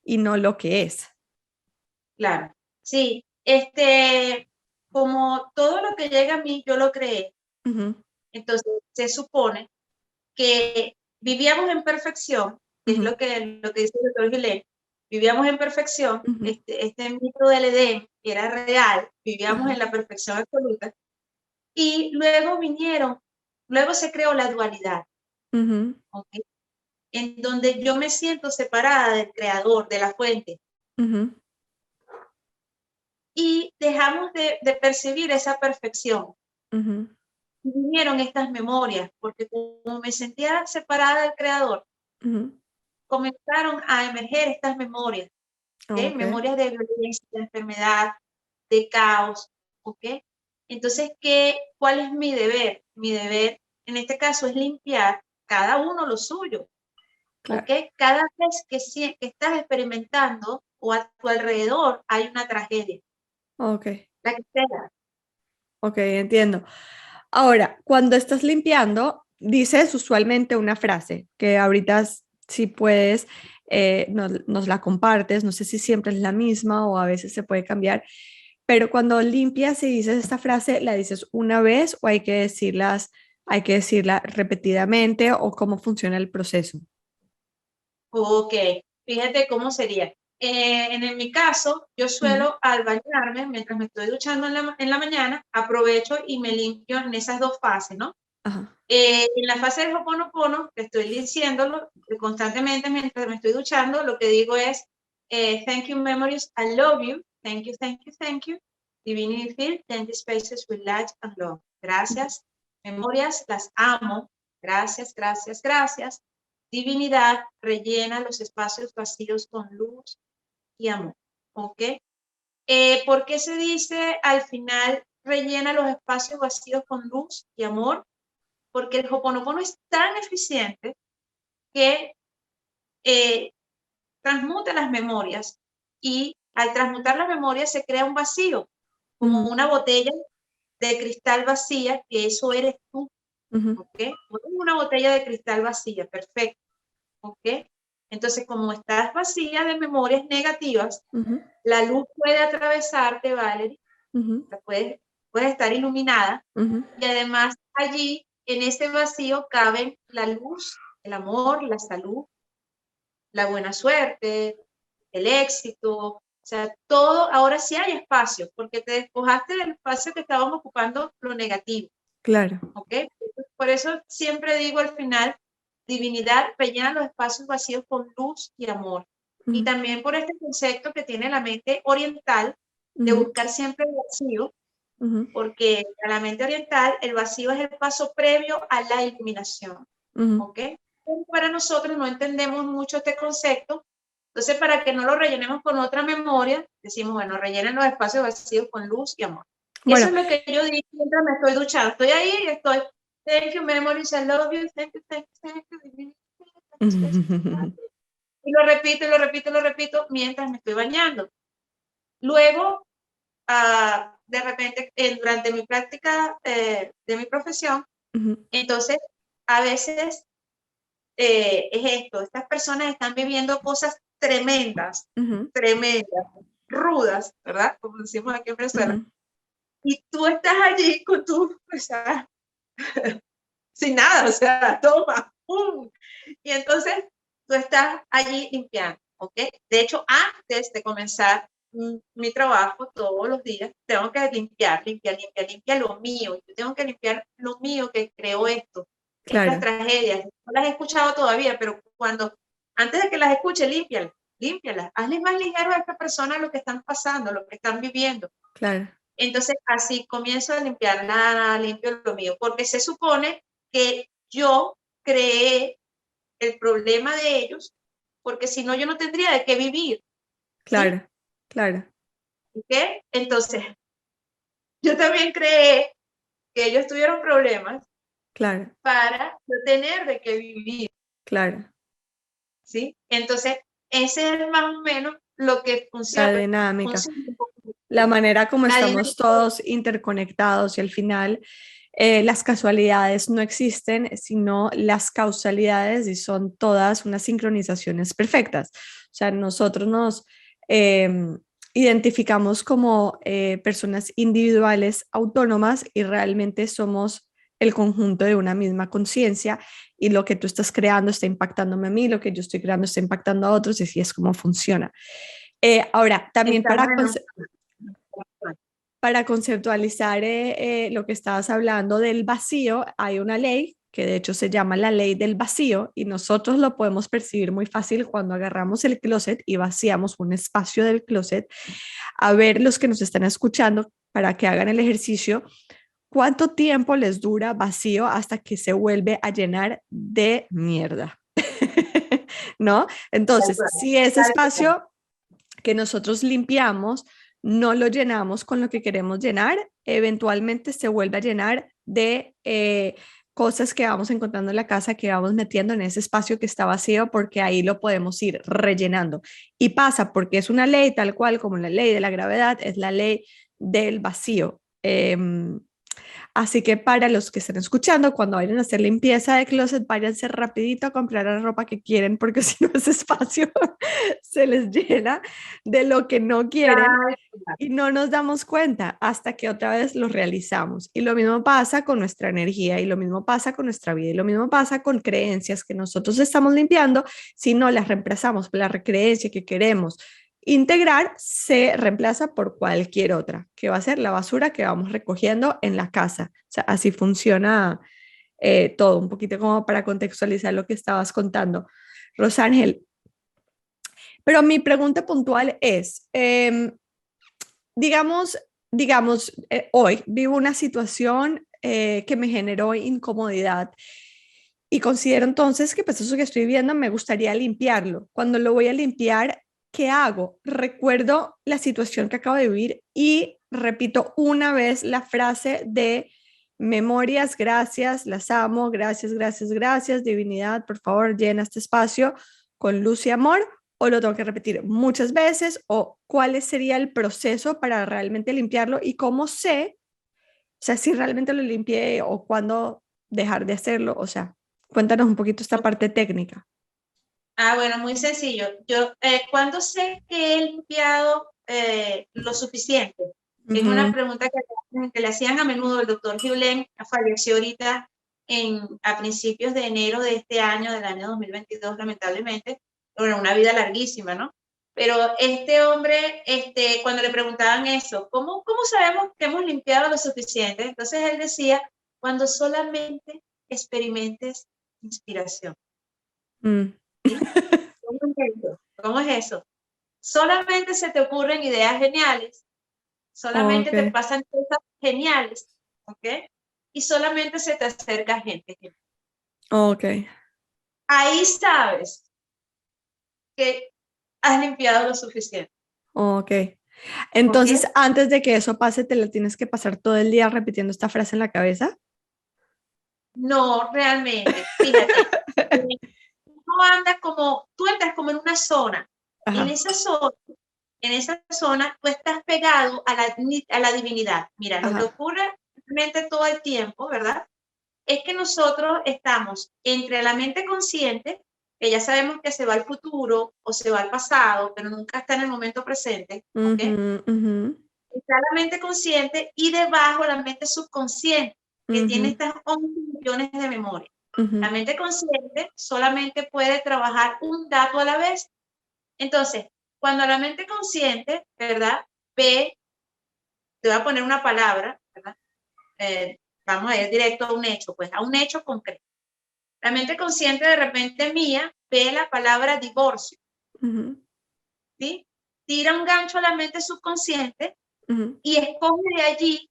y no lo que es. Claro, sí, como todo lo que llega a mí, yo lo creé, Ujú, entonces se supone que vivíamos en perfección, que es ujú, lo que dice el doctor Gillet, vivíamos en perfección, ujú, este mito del Edén era real, vivíamos ajá, en la perfección absoluta, y luego se creó la dualidad, ujú, ¿ok? En donde yo me siento separada del creador, de la fuente, ujú, y dejamos de percibir esa perfección. ujú, Y vinieron estas memorias, porque como me sentía separada del creador, ujú. comenzaron a emerger estas memorias, ¿ok? Ok, Memorias de violencia, de enfermedad, de caos, ¿ok? Entonces, ¿cuál es mi deber? Mi deber, en este caso, es limpiar cada uno lo suyo, ¿ok? claro. Cada vez que estás experimentando o a tu alrededor hay una tragedia, Ok, la que sea. ok, entiendo. Ahora, cuando estás limpiando, dices usualmente una frase que ahorita si puedes, nos la compartes. No sé si siempre es la misma o a veces se puede cambiar, pero cuando limpias y dices esta frase, ¿la dices una vez o hay que decirla repetidamente o cómo funciona el proceso? Ok, fíjate cómo sería. En mi caso, yo Ujú, suelo al bañarme, mientras me estoy duchando en la mañana, aprovecho y me limpio en esas dos fases, ¿no? ajá, En la fase del Ho'oponopono, que estoy diciéndolo constantemente mientras me estoy duchando, lo que digo es, thank you memories, I love you, thank you, thank you, thank you. Divinity field, empty spaces with light and love. Gracias, memorias, las amo. Gracias, gracias, gracias. Divinidad, rellena los espacios vacíos con luz y amor. ¿Ok? ¿Por qué se dice al final rellena los espacios vacíos con luz y amor? Porque el Ho'oponopono es tan eficiente que eh, transmuta las memorias y al transmutar las memorias se crea un vacío, como ujú, una botella de cristal vacía, que eso eres tú, ujú, ¿ok? Una botella de cristal vacía, perfecto, ¿ok? Entonces, como estás vacía de memorias negativas, ujú, la luz puede atravesarte, Valerie, ujú, puedes estar iluminada ujú, y además allí, en ese vacío, caben la luz, el amor, la salud, la buena suerte, el éxito, o sea, todo, ahora sí hay espacio, porque te despojaste del espacio que estábamos ocupando lo negativo, claro. ¿ok? Por eso siempre digo al final, divinidad rellena los espacios vacíos con luz y amor. Y Ujú, también por este concepto que tiene la mente oriental de ujú, buscar siempre el vacío, ujú, porque para la mente oriental el vacío es el paso previo a la iluminación, ujú. ¿ok? Pero para nosotros no entendemos mucho este concepto, entonces para que no lo rellenemos con otra memoria, decimos, bueno, rellenen los espacios vacíos con luz y amor. Eso Bueno, es lo que yo digo mientras me estoy duchando, estoy ahí y estoy, thank you memories, I love you, thank you, thank you, thank you. Y lo repito y lo repito y lo repito mientras me estoy bañando. Luego, de repente, durante mi práctica de mi profesión, ujú, entonces, a veces es esto, estas personas están viviendo cosas tremendas, ujú, tremendas, rudas, ¿verdad? Como decimos aquí en Venezuela. ujú. Y tú estás allí con tu, o sea, sin nada, o sea, toma, ¡pum! Y entonces tú estás allí limpiando, ¿ok? De hecho, antes de comenzar mi trabajo todos los días, tengo que limpiar, limpiar, limpiar, limpiar lo mío. Yo tengo que limpiar lo mío que creó esto, estas Claro, tragedias. No las he escuchado todavía, pero antes de que las escuche, límpialas, límpialas. Hazle más ligero a esta persona lo que están pasando, lo que están viviendo. claro. Entonces, así comienzo a limpiar, nada, limpio lo mío, porque se supone que yo creé el problema de ellos porque si no yo no tendría de qué vivir. Claro, ¿sí? claro, ¿Ok? Entonces, yo también creé que ellos tuvieron problemas claro, para no tener de qué vivir. claro. ¿Sí? Entonces, ese es más o menos lo que La funciona. dinámica, la manera como La estamos dinámica. todos interconectados y al final las casualidades no existen, sino las causalidades y son todas unas sincronizaciones perfectas. O sea, nosotros nos eh, identificamos como personas individuales autónomas y realmente somos el conjunto de una misma conciencia y lo que tú estás creando está impactándome a mí, lo que yo estoy creando está impactando a otros y así es como funciona. Ahora, también Estamos en un... para conceptualizar lo que estabas hablando del vacío, hay una ley que de hecho se llama la ley del vacío y nosotros lo podemos percibir muy fácil cuando agarramos el closet y vaciamos un espacio del closet. A ver, los que nos están escuchando, para que hagan el ejercicio, ¿cuánto tiempo les dura vacío hasta que se vuelve a llenar de mierda? ¿No? Entonces, si ese espacio que nosotros limpiamos, no lo llenamos con lo que queremos llenar, eventualmente se vuelve a llenar de cosas que vamos encontrando en la casa, que vamos metiendo en ese espacio que está vacío, porque ahí lo podemos ir rellenando. Y pasa porque es una ley tal cual como la ley de la gravedad, es la ley del vacío. Así que para los que estén escuchando, cuando vayan a hacer limpieza de closet, váyanse rapidito a comprar la ropa que quieren, porque si no ese espacio se les llena de lo que no quieren y no nos damos cuenta hasta que otra vez lo realizamos. Y lo mismo pasa con nuestra energía y lo mismo pasa con nuestra vida y lo mismo pasa con creencias que nosotros estamos limpiando si no las reemplazamos por la creencia que queremos integrar se reemplaza por cualquier otra, que va a ser la basura que vamos recogiendo en la casa. O sea, así funciona todo, un poquito como para contextualizar lo que estabas contando, Rosángel. Pero mi pregunta puntual es, digamos, hoy vivo una situación que me generó incomodidad y considero entonces que pues eso que estoy viendo me gustaría limpiarlo. Cuando lo voy a limpiar, ¿qué hago? Recuerdo la situación que acabo de vivir y repito una vez la frase de memorias, gracias, las amo, gracias, gracias, gracias, divinidad, por favor, llena este espacio con luz y amor, o lo tengo que repetir muchas veces, o cuál sería el proceso para realmente limpiarlo y cómo sé, o sea, si realmente lo limpié o cuándo dejar de hacerlo, o sea, cuéntanos un poquito esta parte técnica. Bueno, muy sencillo. Yo, ¿cuándo sé que he limpiado lo suficiente? Es una Ujú. pregunta que le hacían a menudo. El doctor Hugh falleció ahorita a principios de enero de este año, del año 2022, lamentablemente. Bueno, una vida larguísima, ¿no? Pero este hombre, cuando le preguntaban eso, ¿cómo sabemos que hemos limpiado lo suficiente? Entonces él decía, cuando solamente experimentes inspiración. Mm. ¿Sí? ¿Cómo es eso? ¿Cómo es eso? Solamente se te ocurren ideas geniales, solamente Ok, te pasan cosas geniales, ¿ok? Y solamente se te acerca gente genial. ok, Ahí sabes que has limpiado lo suficiente, ok. ¿ok? Entonces, antes de que eso pase, te la tienes que pasar todo el día repitiendo esta frase en la cabeza. No, realmente, fíjate, no anda como, tú entras como en una zona, en Ajá, esa zona, tú estás pegado a la divinidad. Mira, lo que ajá, ocurre realmente todo el tiempo, ¿verdad? Es que nosotros estamos entre la mente consciente, que ya sabemos que se va al futuro o se va al pasado, pero nunca está en el momento presente, ¿ok? ujú, ujú, Está la mente consciente y debajo la mente subconsciente, que tiene ujú, estas 11 millones de memorias. La ujú, mente consciente solamente puede trabajar un dato a la vez. Entonces, cuando la mente consciente, ¿verdad? Ve, te voy a poner una palabra, ¿verdad? Vamos a ir directo a un hecho, pues a un hecho concreto. La mente consciente de repente mía ve la palabra divorcio, ujú, ¿sí? Tira un gancho a la mente subconsciente ujú, y escoge de allí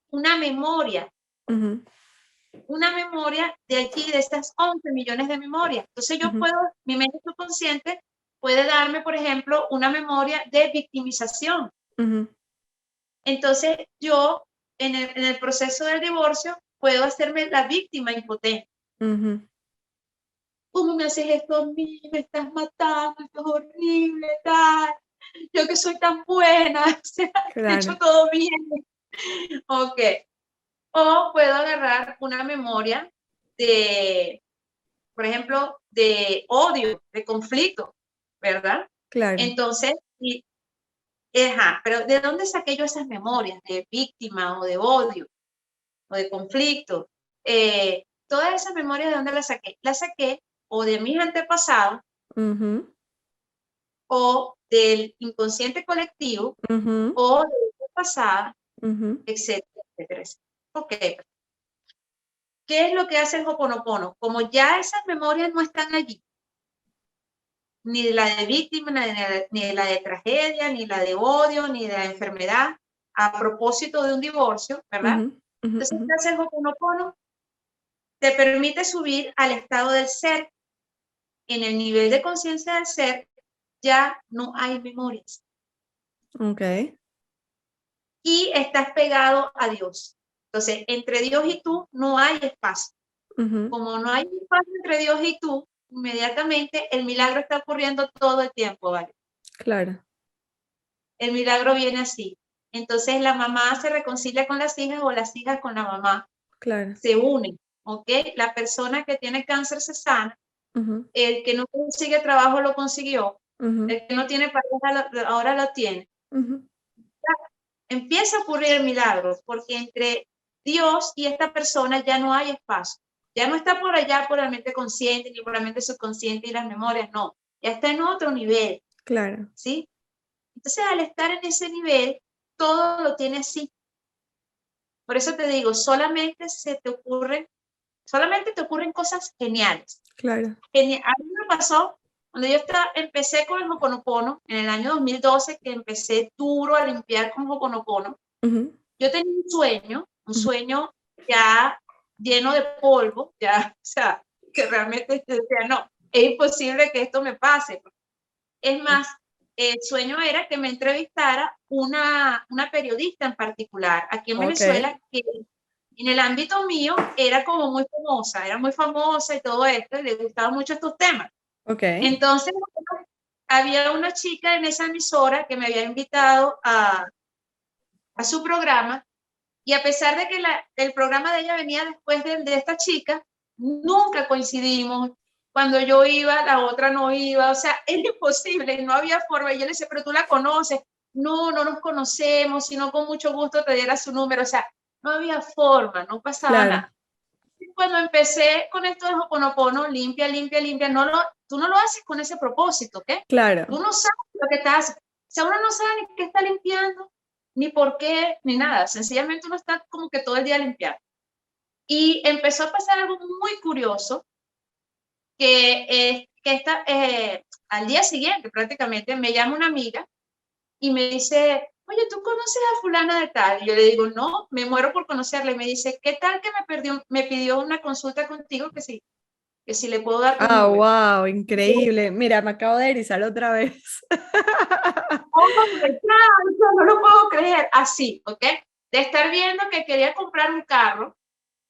ujú, una memoria de allí, de estas 11 millones de memorias. Entonces yo ujú, puedo, mi mente subconsciente puede darme, por ejemplo, una memoria de victimización. Ujú. Entonces, yo en el proceso del divorcio puedo hacerme la víctima impotente. Ujú. ¿Cómo me haces esto a mí? Me estás matando, esto es horrible, tal. Yo que soy tan buena, o sea, he hecho Claro. todo bien. Ok. O puedo agarrar una memoria de, por ejemplo, de odio, de conflicto, ¿verdad? Claro. Entonces, pero ¿de dónde saqué yo esas memorias de víctima o de odio o de conflicto? Todas esas memorias, ¿de dónde las saqué? Las saqué o de mis antepasados Ujú. o del inconsciente colectivo Ujú. o de la pasada, Ujú. etcétera, etcétera, etcétera. Ok, ¿qué es lo que hace el Ho'oponopono? Como ya esas memorias no están allí, ni de la de víctima, ni de la de tragedia, ni la de odio, ni de la enfermedad, a propósito de un divorcio, ¿verdad? Ujú. Ujú. Entonces, Ujú. ¿qué hace el Ho'oponopono? Te permite subir al estado del ser. En el nivel de conciencia del ser ya no hay memorias. Ok. Y estás pegado a Dios. Entonces, entre Dios y tú no hay espacio. Ujú. Como no hay espacio entre Dios y tú, inmediatamente el milagro está ocurriendo todo el tiempo, ¿vale? Claro. El milagro viene así. Entonces la mamá se reconcilia con las hijas o las hijas con la mamá. Claro. Se unen, ¿ok? La persona que tiene cáncer se sana, Ujú. el que no consigue trabajo lo consiguió, Ujú. el que no tiene pareja ahora lo tiene. Ujú. Empieza a ocurrir el milagro, porque entre Dios y esta persona ya no hay espacio. Ya no está por allá por la mente consciente, ni por la mente subconsciente y las memorias, no. Ya está en otro nivel, Claro. ¿sí? Entonces, al estar en ese nivel, todo lo tiene así. Por eso te digo, solamente te ocurren cosas geniales. Claro. A mí me pasó cuando yo empecé con el Ho'oponopono, en el año 2012, que empecé duro a limpiar con Ho'oponopono. Ujú. Yo tenía un Ujú. sueño ya lleno de polvo, ya, o sea, que realmente decía, no, es imposible que esto me pase. Es más, el sueño era que me entrevistara una periodista en particular aquí en Ok. Venezuela, que en el ámbito mío era como muy famosa, era muy famosa y todo esto, y le gustaban mucho estos temas. Ok. Entonces, había una chica en esa emisora que me había invitado a su programa, y a pesar de que el programa de ella venía después de esta chica, nunca coincidimos. Cuando yo iba, la otra no iba, o sea, era imposible, no había forma. Y yo le decía, pero tú la conoces. No, no nos conocemos, sino con mucho gusto te diera su número. O sea, no había forma, no pasaba Claro. nada. Y cuando empecé con esto de Ho'oponopono, limpia, limpia, limpia, tú no lo haces con ese propósito, ¿ok? Tú Claro. no sabes lo que estás haciendo. O sea, uno no sabe ni qué está limpiando, ni por qué, ni nada. Sencillamente uno está como que todo el día limpiando. Y empezó a pasar algo muy curioso, al día siguiente prácticamente me llama una amiga y me dice, oye, ¿tú conoces a fulana de tal? Y yo le digo, no, me muero por conocerla. Y me dice, ¿qué tal que me pidió una consulta contigo que si le puedo dar tu Ah, número? wow, increíble. Mira, me acabo de erizar otra vez. Oh my God, yo no lo puedo creer. Así, ¿ok? De estar viendo que quería comprar un carro,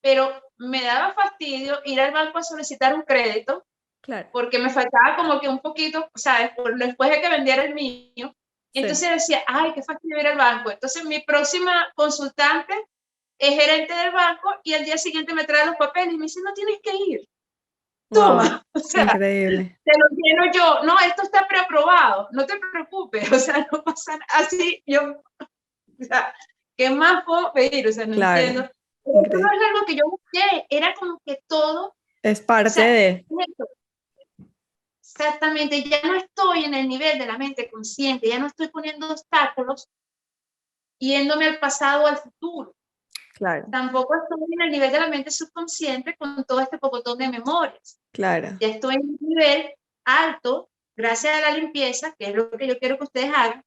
pero me daba fastidio ir al banco a solicitar un crédito Claro. porque me faltaba como que un poquito, ¿sabes? Después de que vendiera el mío. Sí. Entonces decía, ay, qué fastidio ir al banco. Entonces mi próxima consultante es gerente del banco y al día siguiente me trae los papeles y me dice, no tienes que ir. Wow, Toma, o sea, increíble. te lo lleno yo. No, esto está preaprobado, no te preocupes, o sea, no pasa nada. Así yo, o sea, ¿qué más puedo pedir? O sea, no entiendo. Claro, Esto no increíble. es algo que yo busqué, era como que todo, o Es parte sea, de, exactamente, ya no estoy en el nivel de la mente consciente, ya no estoy poniendo obstáculos yéndome al pasado o al futuro. claro, Tampoco estoy en el nivel de la mente subconsciente con todo este pocotón de memorias. claro, Ya estoy en un nivel alto gracias a la limpieza, que es lo que yo quiero que ustedes hagan.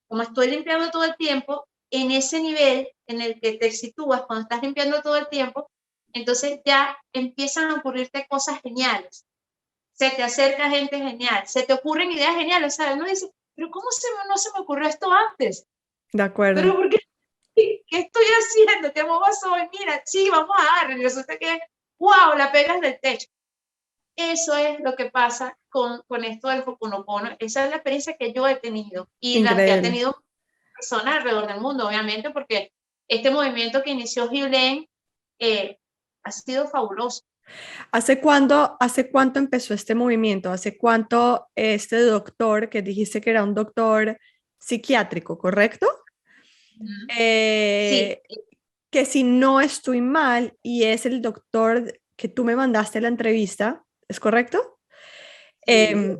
Como estoy limpiando todo el tiempo, en ese nivel en el que te sitúas cuando estás limpiando todo el tiempo, entonces ya empiezan a ocurrirte cosas geniales. se te acerca gente genial, se te ocurren ideas geniales, ¿sabes? Uno dice, pero ¿cómo no se me ocurrió esto antes? De acuerdo. ¿Pero por qué? ¿Qué estoy haciendo? ¿Qué boba soy? Mira, sí, vamos a darle. Y resulta que, wow, la pegas del techo. Eso es lo que pasa con esto del Ho'oponopono. Esa es la experiencia que yo he tenido y las que ha Increíble. tenido personas alrededor del mundo, obviamente, porque este movimiento que inició Ghislaine ha sido fabuloso. Hace cuánto empezó este movimiento? ¿Hace cuánto este doctor, que dijiste que era un doctor psiquiátrico, correcto? Sí. Eh, que si no estoy mal y es el doctor que tú me mandaste la entrevista, ¿es correcto? Sí. Eh,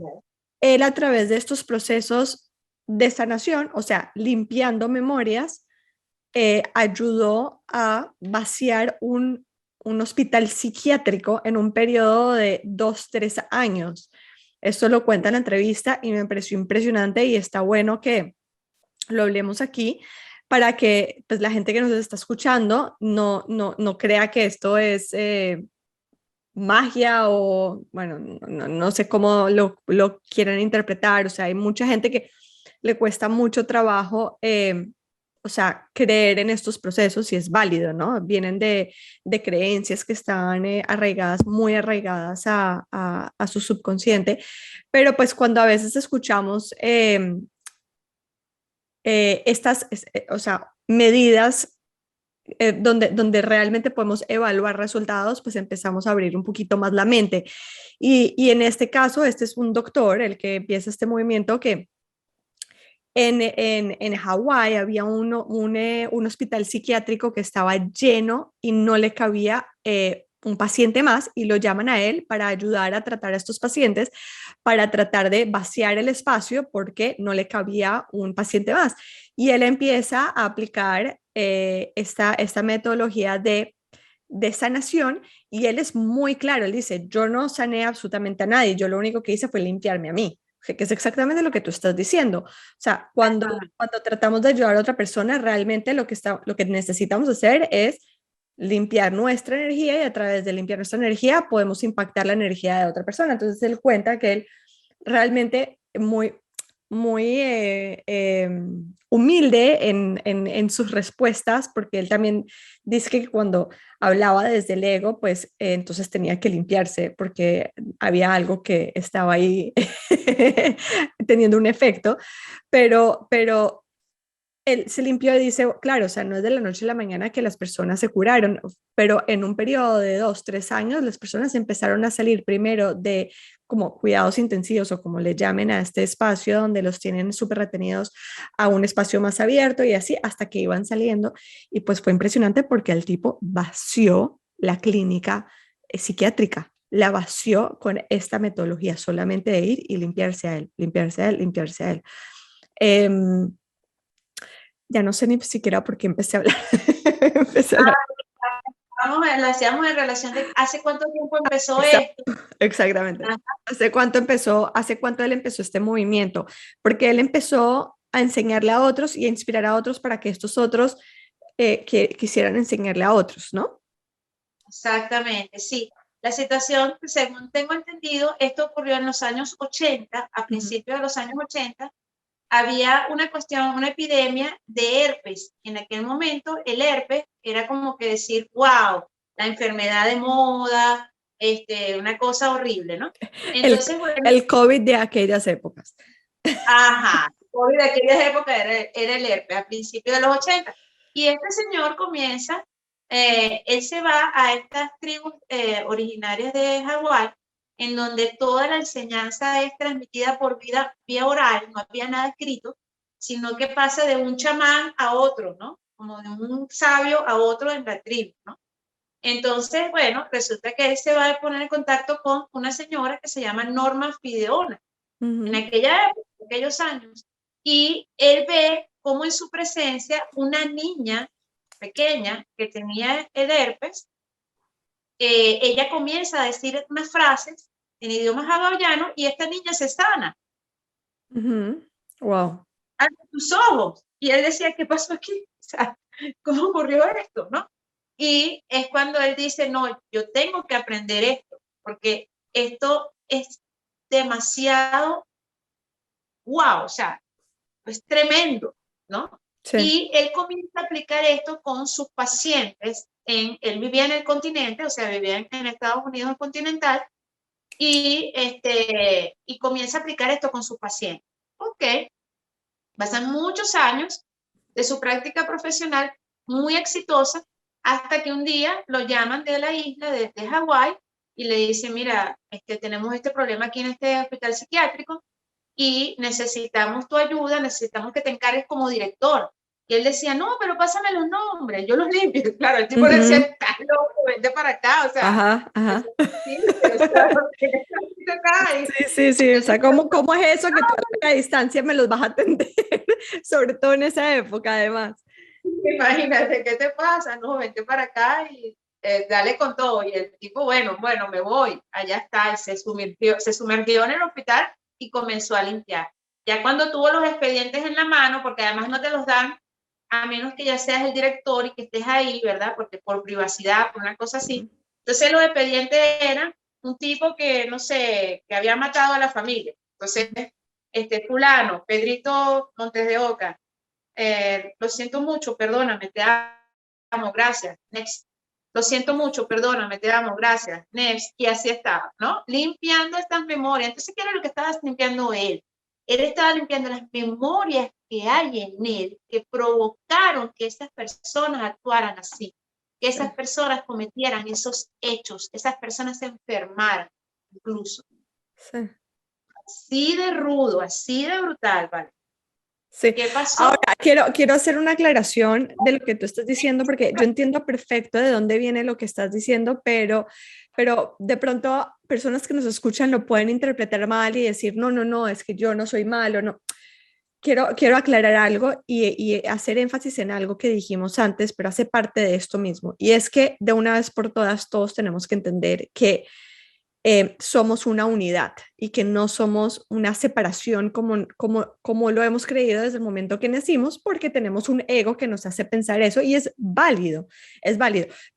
Él a través de estos procesos de sanación, o sea, limpiando memorias, ayudó a vaciar un hospital psiquiátrico en un periodo de 2, 3 años. Esto lo cuenta en la entrevista y me pareció impresionante y está bueno que lo hablemos aquí para que pues, la gente que nos está escuchando no crea que esto es magia o, bueno, no sé cómo lo quieran interpretar. O sea, hay mucha gente que le cuesta mucho trabajo, o sea, creer en estos procesos y es válido, ¿no? Vienen de creencias que están arraigadas, muy arraigadas a su subconsciente, pero pues cuando a veces escuchamos o sea, medidas donde realmente podemos evaluar resultados, pues empezamos a abrir un poquito más la mente. Y en este caso, este es un doctor, el que empieza este movimiento que en Hawái había un hospital psiquiátrico que estaba lleno y no le cabía un paciente más y lo llaman a él para ayudar a tratar a estos pacientes, para tratar de vaciar el espacio porque no le cabía un paciente más. Y él empieza a aplicar esta metodología de sanación y él es muy claro, él dice, yo no sané absolutamente a nadie, yo lo único que hice fue limpiarme a mí, que es exactamente lo que tú estás diciendo. O sea, cuando tratamos de ayudar a otra persona, realmente lo que necesitamos hacer es limpiar nuestra energía y a través de limpiar nuestra energía podemos impactar la energía de otra persona. Entonces él cuenta que él realmente muy humilde en sus respuestas, porque él también dice que cuando hablaba desde el ego, pues entonces tenía que limpiarse porque había algo que estaba ahí teniendo un efecto, pero él se limpió y dice, claro, o sea, no es de la noche a la mañana que las personas se curaron, pero en un periodo de 2, 3 años las personas empezaron a salir primero de como cuidados intensivos o como le llamen a este espacio donde los tienen súper retenidos a un espacio más abierto y así hasta que iban saliendo. Y pues fue impresionante porque el tipo vació la clínica psiquiátrica, la vació con esta metodología solamente de ir y limpiarse a él, limpiarse a él, limpiarse a él. Eh, ya no sé ni siquiera por qué empecé a hablar. Empecé a hablar. Vamos a ver, lo hacíamos en relación de hace cuánto tiempo empezó Exacto, esto. exactamente. Ajá. Hace cuánto él empezó este movimiento? Porque él empezó a enseñarle a otros y a inspirar a otros para que estos otros que quisieran enseñarle a otros, ¿no? Exactamente, sí. La situación, según tengo entendido, esto ocurrió en los años 80, a Uh-huh. principios de los años 80, había una cuestión, una epidemia de herpes. En aquel momento el herpes era como que decir, wow, la enfermedad de moda, una cosa horrible, ¿no? El, Entonces, bueno, el COVID de aquellas épocas. ajá, de aquellas épocas era el herpes, a principios de los 80. Y este señor comienza, él se va a estas tribus originarias de Hawái, en donde toda la enseñanza es transmitida por vía oral, no había nada escrito, sino que pasa de un chamán a otro, ¿no? Como de un sabio a otro en la tribu, ¿no? Entonces, bueno, resulta que él se va a poner en contacto con una señora que se llama Norma Fideona en Uh-huh. aquella época, en aquellos años, y él ve como en su presencia una niña pequeña que tenía el herpes, ella comienza a decir unas frases en idioma hawaiano y esta niña se sana. Uh-huh. Wow. Ante tus ojos. Y él decía, ¿qué pasó aquí? O sea, ¿cómo ocurrió esto? ¿No? Y es cuando él dice, no, yo tengo que aprender esto, porque esto es demasiado, wow, o sea, es tremendo, ¿no? Sí. Y él comienza a aplicar esto con sus pacientes. Él vivía en el continente, o sea, vivía en Estados Unidos continental, y comienza a aplicar esto con sus pacientes. Ok, pasan muchos años de su práctica profesional muy exitosa, hasta que un día lo llaman de la isla de Hawái y le dicen, mira, tenemos este problema aquí en este hospital psiquiátrico y necesitamos tu ayuda, necesitamos que te encargues como director. Y él decía, no, pero pásame los nombres, yo los limpio. Claro, el tipo le decía, estás loco, vente para acá, o sea, Ajá, ajá. sí, o sea, Sí. O sea, ¿cómo es eso que tú a la distancia me los vas a atender? Sobre todo en esa época, además. Imagínate, ¿qué te pasa? No, vente para acá y dale con todo. Y el tipo, bueno, me voy. Allá está, y se sumergió en el hospital y comenzó a limpiar. Ya cuando tuvo los expedientes en la mano, porque además no te los dan, a menos que ya seas el director y que estés ahí, ¿verdad? Porque por privacidad, por una cosa así. Entonces los expedientes eran un tipo que, no sé, que había matado a la familia. Entonces, fulano, Pedrito Montes de Oca, lo siento mucho, perdóname, te amo, gracias, next. Lo siento mucho, perdóname, te amo, gracias, next. Y así estaba, ¿no? Limpiando estas memorias. Entonces, ¿qué era lo que estaba limpiando él? Él estaba limpiando las memorias que hay en él que provocaron que esas personas actuaran así, que esas personas cometieran esos hechos, esas personas se enfermaran incluso. Sí. Así de rudo, así de brutal, ¿vale? Sí. ¿Qué pasó? Ahora, quiero hacer una aclaración de lo que tú estás diciendo, porque yo entiendo perfecto de dónde viene lo que estás diciendo, pero de pronto personas que nos escuchan lo pueden interpretar mal y decir, no, es que yo no soy malo, no. Quiero aclarar algo y hacer énfasis en algo que dijimos antes, pero hace parte de esto mismo. Y es que de una vez por todas todos tenemos que entender que somos una unidad y que no somos una separación como lo hemos creído desde el momento que nacimos, porque tenemos un ego que nos hace pensar eso y es válido.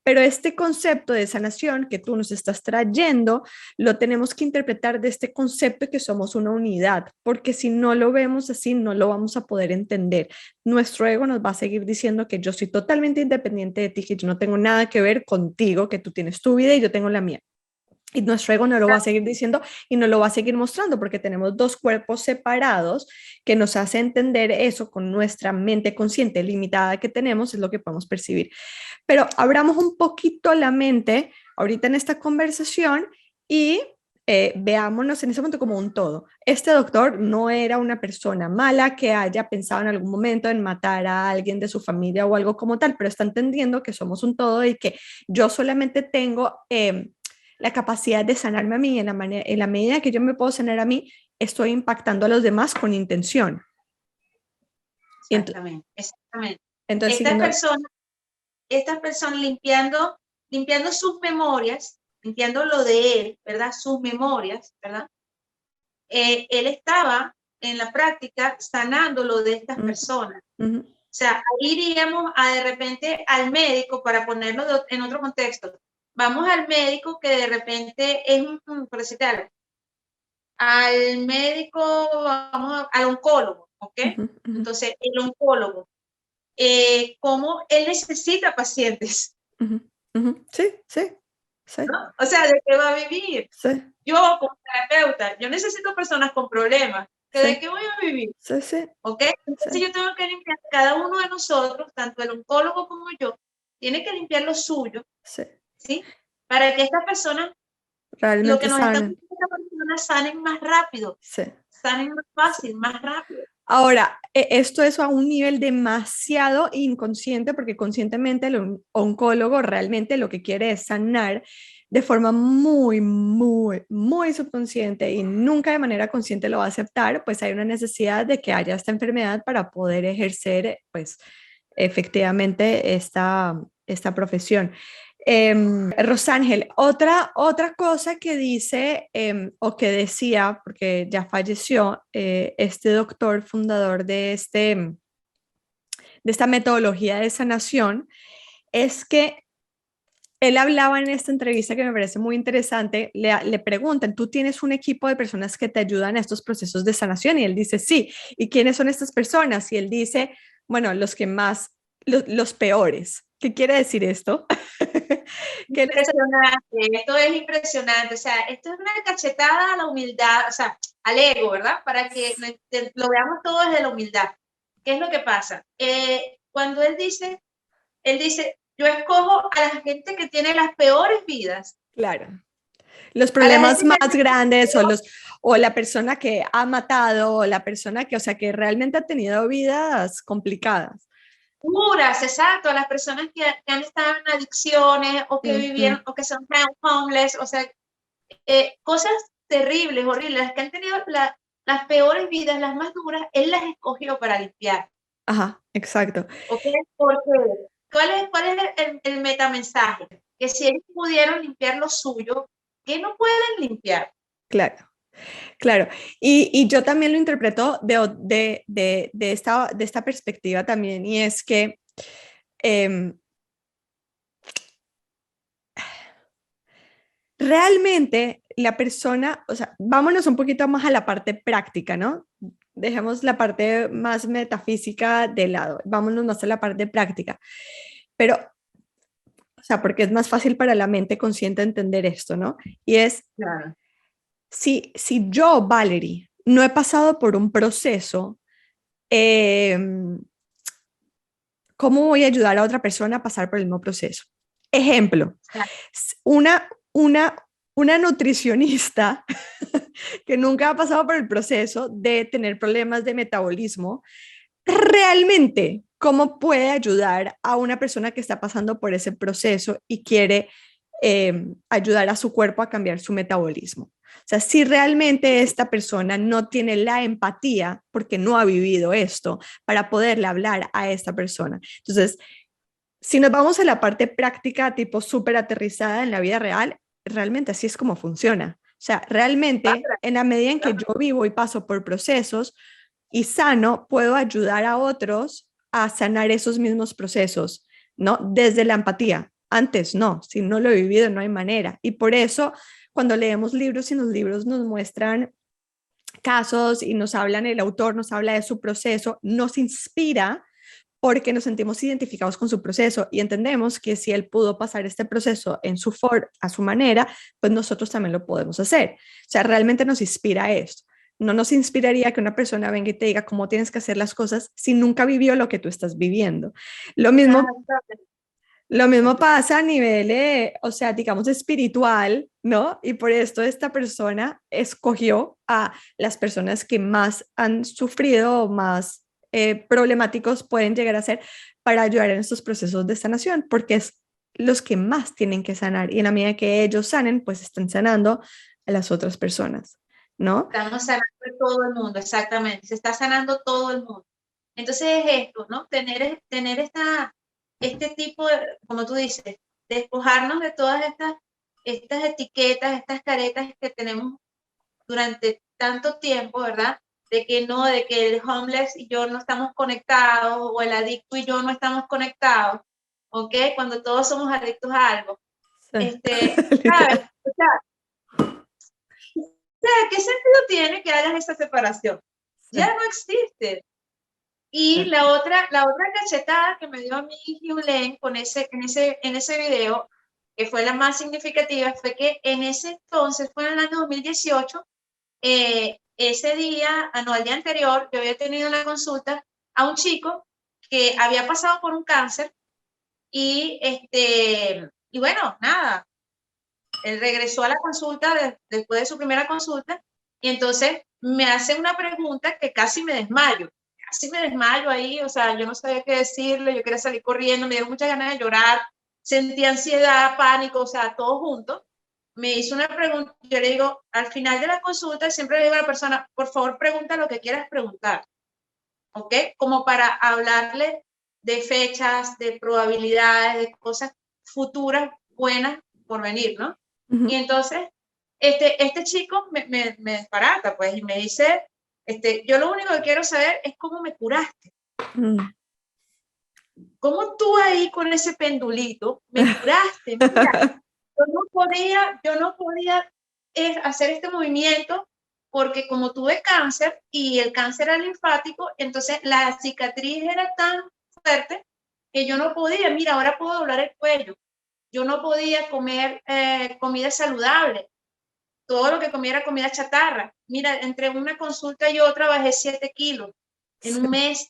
Pero este concepto de sanación que tú nos estás trayendo, lo tenemos que interpretar de este concepto de que somos una unidad, porque si no lo vemos así, no lo vamos a poder entender. Nuestro ego nos va a seguir diciendo que yo soy totalmente independiente de ti, que yo no tengo nada que ver contigo, que tú tienes tu vida y yo tengo la mía. Y nuestro ego no lo va a seguir diciendo y no lo va a seguir mostrando porque tenemos dos cuerpos separados que nos hace entender eso con nuestra mente consciente limitada que tenemos, es lo que podemos percibir. Pero abramos un poquito la mente ahorita en esta conversación y veámonos en ese momento como un todo. Este doctor no era una persona mala que haya pensado en algún momento en matar a alguien de su familia o algo como tal, pero está entendiendo que somos un todo y que yo solamente tengo la capacidad de sanarme a mí, en la medida que yo me puedo sanar a mí, estoy impactando a los demás con intención. Exactamente. Entonces, estas personas limpiando sus memorias, limpiando lo de él, ¿verdad? Sus memorias, ¿verdad? Él estaba en la práctica sanando lo de estas personas. O sea, iríamos de repente al médico, para ponerlo en otro contexto. Vamos al médico que de repente es por decirte algo, al médico, al oncólogo, ¿ok? Entonces, el oncólogo, ¿cómo él necesita pacientes? Sí. ¿No? O sea, ¿de qué va a vivir? Sí. Yo, como terapeuta, yo necesito personas con problemas. ¿De qué voy a vivir? Sí. ¿Ok? Entonces yo tengo que limpiar, cada uno de nosotros, tanto el oncólogo como yo, tiene que limpiar lo suyo, ¿sí? Para que estas personas, realmente lo que nos están diciendo, estas personas sanen más rápido, sanen más fácil, más rápido. Ahora, esto es a un nivel demasiado inconsciente, porque conscientemente el oncólogo realmente lo que quiere es sanar de forma muy, muy, muy subconsciente y nunca de manera consciente lo va a aceptar, pues hay una necesidad de que haya esta enfermedad para poder ejercer, pues, efectivamente esta profesión. Rosángel, otra cosa que dice o que decía, porque ya falleció, este doctor fundador de esta metodología de sanación, es que él hablaba en esta entrevista que me parece muy interesante, le preguntan, ¿tú tienes un equipo de personas que te ayudan a estos procesos de sanación? Y él dice, sí. ¿Y quiénes son estas personas? Y él dice, bueno, los que más, los peores. ¿Qué quiere decir esto? Que Impresionante, esto es impresionante, o sea, esto es una cachetada a la humildad, o sea, al ego, ¿verdad? Para que lo veamos todo desde la humildad. ¿Qué es lo que pasa? Cuando él dice, yo escojo a la gente que tiene las peores vidas, claro, los a la problemas gente más que grandes o la persona que ha matado o la persona que, o sea, que realmente ha tenido vidas complicadas. curas, exacto, a las personas que han estado en adicciones o que Ujú. vivieron o que son homeless, o sea, cosas terribles, horribles, que han tenido las peores vidas, las más duras, él las escogió para limpiar. Ajá, exacto. ¿Ok? Porque, ¿cuál es el metamensaje? Que si ellos pudieron limpiar lo suyo, ¿qué no pueden limpiar? Claro. Claro, y yo también lo interpreto de esta perspectiva también, y es que em, realmente la persona, o sea, vámonos un poquito más a la parte práctica, ¿no? Dejemos la parte más metafísica de lado, vámonos más a la parte práctica, pero, o sea, porque es más fácil para la mente consciente entender esto, ¿no? Y es, Claro. si yo, Valerie, no he pasado por un proceso, eh, ¿cómo voy a ayudar a otra persona a pasar por el mismo proceso? Ejemplo, una, una, una nutricionista que nunca ha pasado por el proceso de tener problemas de metabolismo, realmente, ¿cómo puede ayudar a una persona que está pasando por ese proceso y quiere ayudar a su cuerpo a cambiar su metabolismo? O sea, si realmente esta persona no tiene la empatía porque no ha vivido esto para poderle hablar a esta persona. Entonces, si nos vamos a la parte práctica, tipo súper aterrizada en la vida real, realmente así es como funciona. O sea, realmente en la medida en que yo vivo y paso por procesos y sano, puedo ayudar a otros a sanar esos mismos procesos, ¿no? Desde la empatía. Antes no, si no lo he vivido no hay manera. Y por eso, cuando leemos libros y los libros nos muestran casos y nos hablan, el autor nos habla de su proceso, nos inspira porque nos sentimos identificados con su proceso y entendemos que si él pudo pasar este proceso a su manera, pues nosotros también lo podemos hacer. O sea, realmente nos inspira esto. No nos inspiraría que una persona venga y te diga cómo tienes que hacer las cosas si nunca vivió lo que tú estás viviendo. Lo mismo, lo mismo pasa a nivel, o sea, digamos, espiritual, ¿no? Y por esto esta persona escogió a las personas que más han sufrido o más problemáticos pueden llegar a ser para ayudar en estos procesos de sanación, porque es los que más tienen que sanar. Y en la medida que ellos sanen, pues están sanando a las otras personas, ¿no? Estamos sanando todo el mundo, exactamente, se está sanando todo el mundo. Entonces es esto, ¿no? Tener este tipo de, como tú dices, despojarnos de todas estas etiquetas, estas caretas que tenemos durante tanto tiempo, ¿verdad? De que no, de que el homeless y yo no estamos conectados, o el adicto y yo no estamos conectados, ¿ok? Cuando todos somos adictos a algo. ¿Sabes? Literal. O sea, ¿qué sentido tiene que hagas esa separación? Sí. Ya no existe. Y la otra cachetada que me dio a mí Hugh con en ese video, que fue la más significativa, fue que en ese entonces, fue en el año 2018, ese día, no, el día anterior, yo había tenido una consulta a un chico que había pasado por un cáncer y bueno, nada, él regresó a la consulta después de su primera consulta y entonces me hace una pregunta que casi me desmayo ahí, o sea, yo no sabía qué decirle, yo quería salir corriendo, me dio muchas ganas de llorar, sentí ansiedad, pánico, o sea, todo junto. Me hizo una pregunta, yo le digo, al final de la consulta siempre le digo a la persona, por favor pregunta lo que quieras preguntar, ¿ok? Como para hablarle de fechas, de probabilidades, de cosas futuras buenas por venir, ¿no? Y Ujú. entonces, este chico me desbarata, pues, y me dice, yo lo único que quiero saber es cómo me curaste. Mm. ¿cómo tú ahí con ese pendulito me curaste? Mira, yo no podía hacer este movimiento porque como tuve cáncer y el cáncer era linfático, entonces la cicatriz era tan fuerte que yo no podía. Mira, ahora puedo doblar el cuello. Yo no podía comer comida saludable. Todo lo que comía era comida chatarra. Mira, entre una consulta y otra bajé 7 kilos en un mes.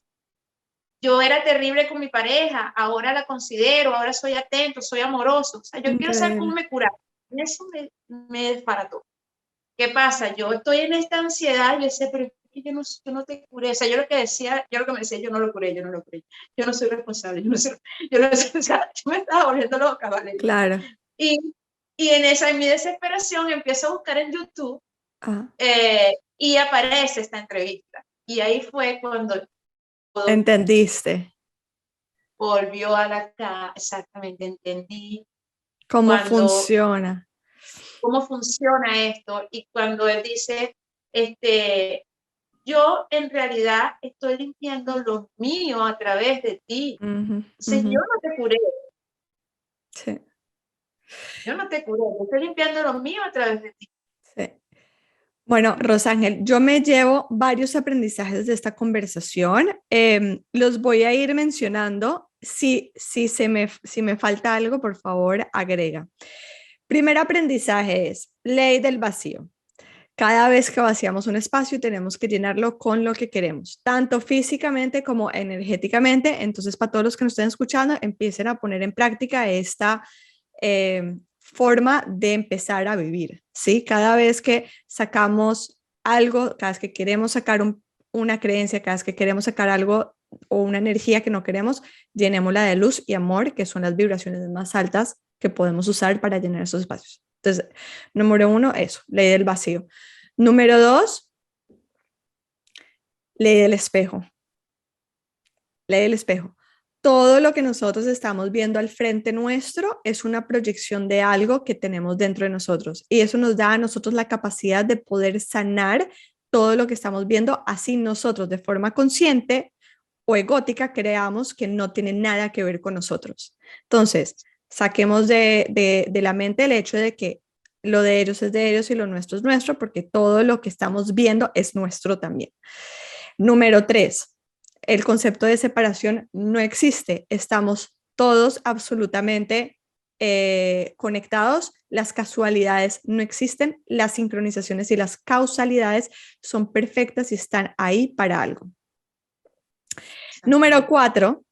Yo era terrible con mi pareja, ahora la considero, ahora soy atento, soy amoroso. O sea, yo quiero saber cómo Increíble. me curar. Eso me desbarató. ¿Qué pasa? Yo estoy en esta ansiedad y yo sé, pero es que yo no te curé. O sea, yo lo que me decía, yo no lo curé, yo no lo curé. Yo no soy responsable, yo no soy, o sea, yo me estaba volviendo loca, ¿vale? Claro. Y, y en mi desesperación empiezo a buscar en YouTube Ah, y aparece esta entrevista. Y ahí fue cuando entendiste volvió a la casa, exactamente, entendí cómo cuando, funciona. cómo funciona esto y cuando él dice, yo en realidad estoy limpiando lo mío a través de ti. Ujú, Entonces, ujú. Sí, yo no te curé, yo estoy limpiando lo mío a través de ti. sí. Bueno, Rosángel, yo me llevo varios aprendizajes de esta conversación. Los voy a ir mencionando. Si me falta algo, por favor, agrega. Primer aprendizaje es ley del vacío. Cada vez que vaciamos un espacio tenemos que llenarlo con lo que queremos, tanto físicamente como energéticamente. Entonces, para todos los que nos estén escuchando, empiecen a poner en práctica esta forma de empezar a vivir, ¿sí? Cada vez que sacamos algo, cada vez que queremos sacar una creencia, cada vez que queremos sacar algo o una energía que no queremos, llenémosla de luz y amor, que son las vibraciones más altas que podemos usar para llenar esos espacios. Entonces, número 1, eso, ley del vacío. Número 2, ley del espejo. Ley del espejo. Todo lo que nosotros estamos viendo al frente nuestro es una proyección de algo que tenemos dentro de nosotros. Y eso nos da a nosotros la capacidad de poder sanar todo lo que estamos viendo, así nosotros de forma consciente o egótica creamos que no tiene nada que ver con nosotros. Entonces, saquemos de la mente el hecho de que lo de ellos es de ellos y lo nuestro es nuestro, porque todo lo que estamos viendo es nuestro también. Número 3, el concepto de separación no existe. Estamos todos absolutamente conectados. Las casualidades no existen. Las sincronizaciones y las causalidades son perfectas y están ahí para algo. Número 4,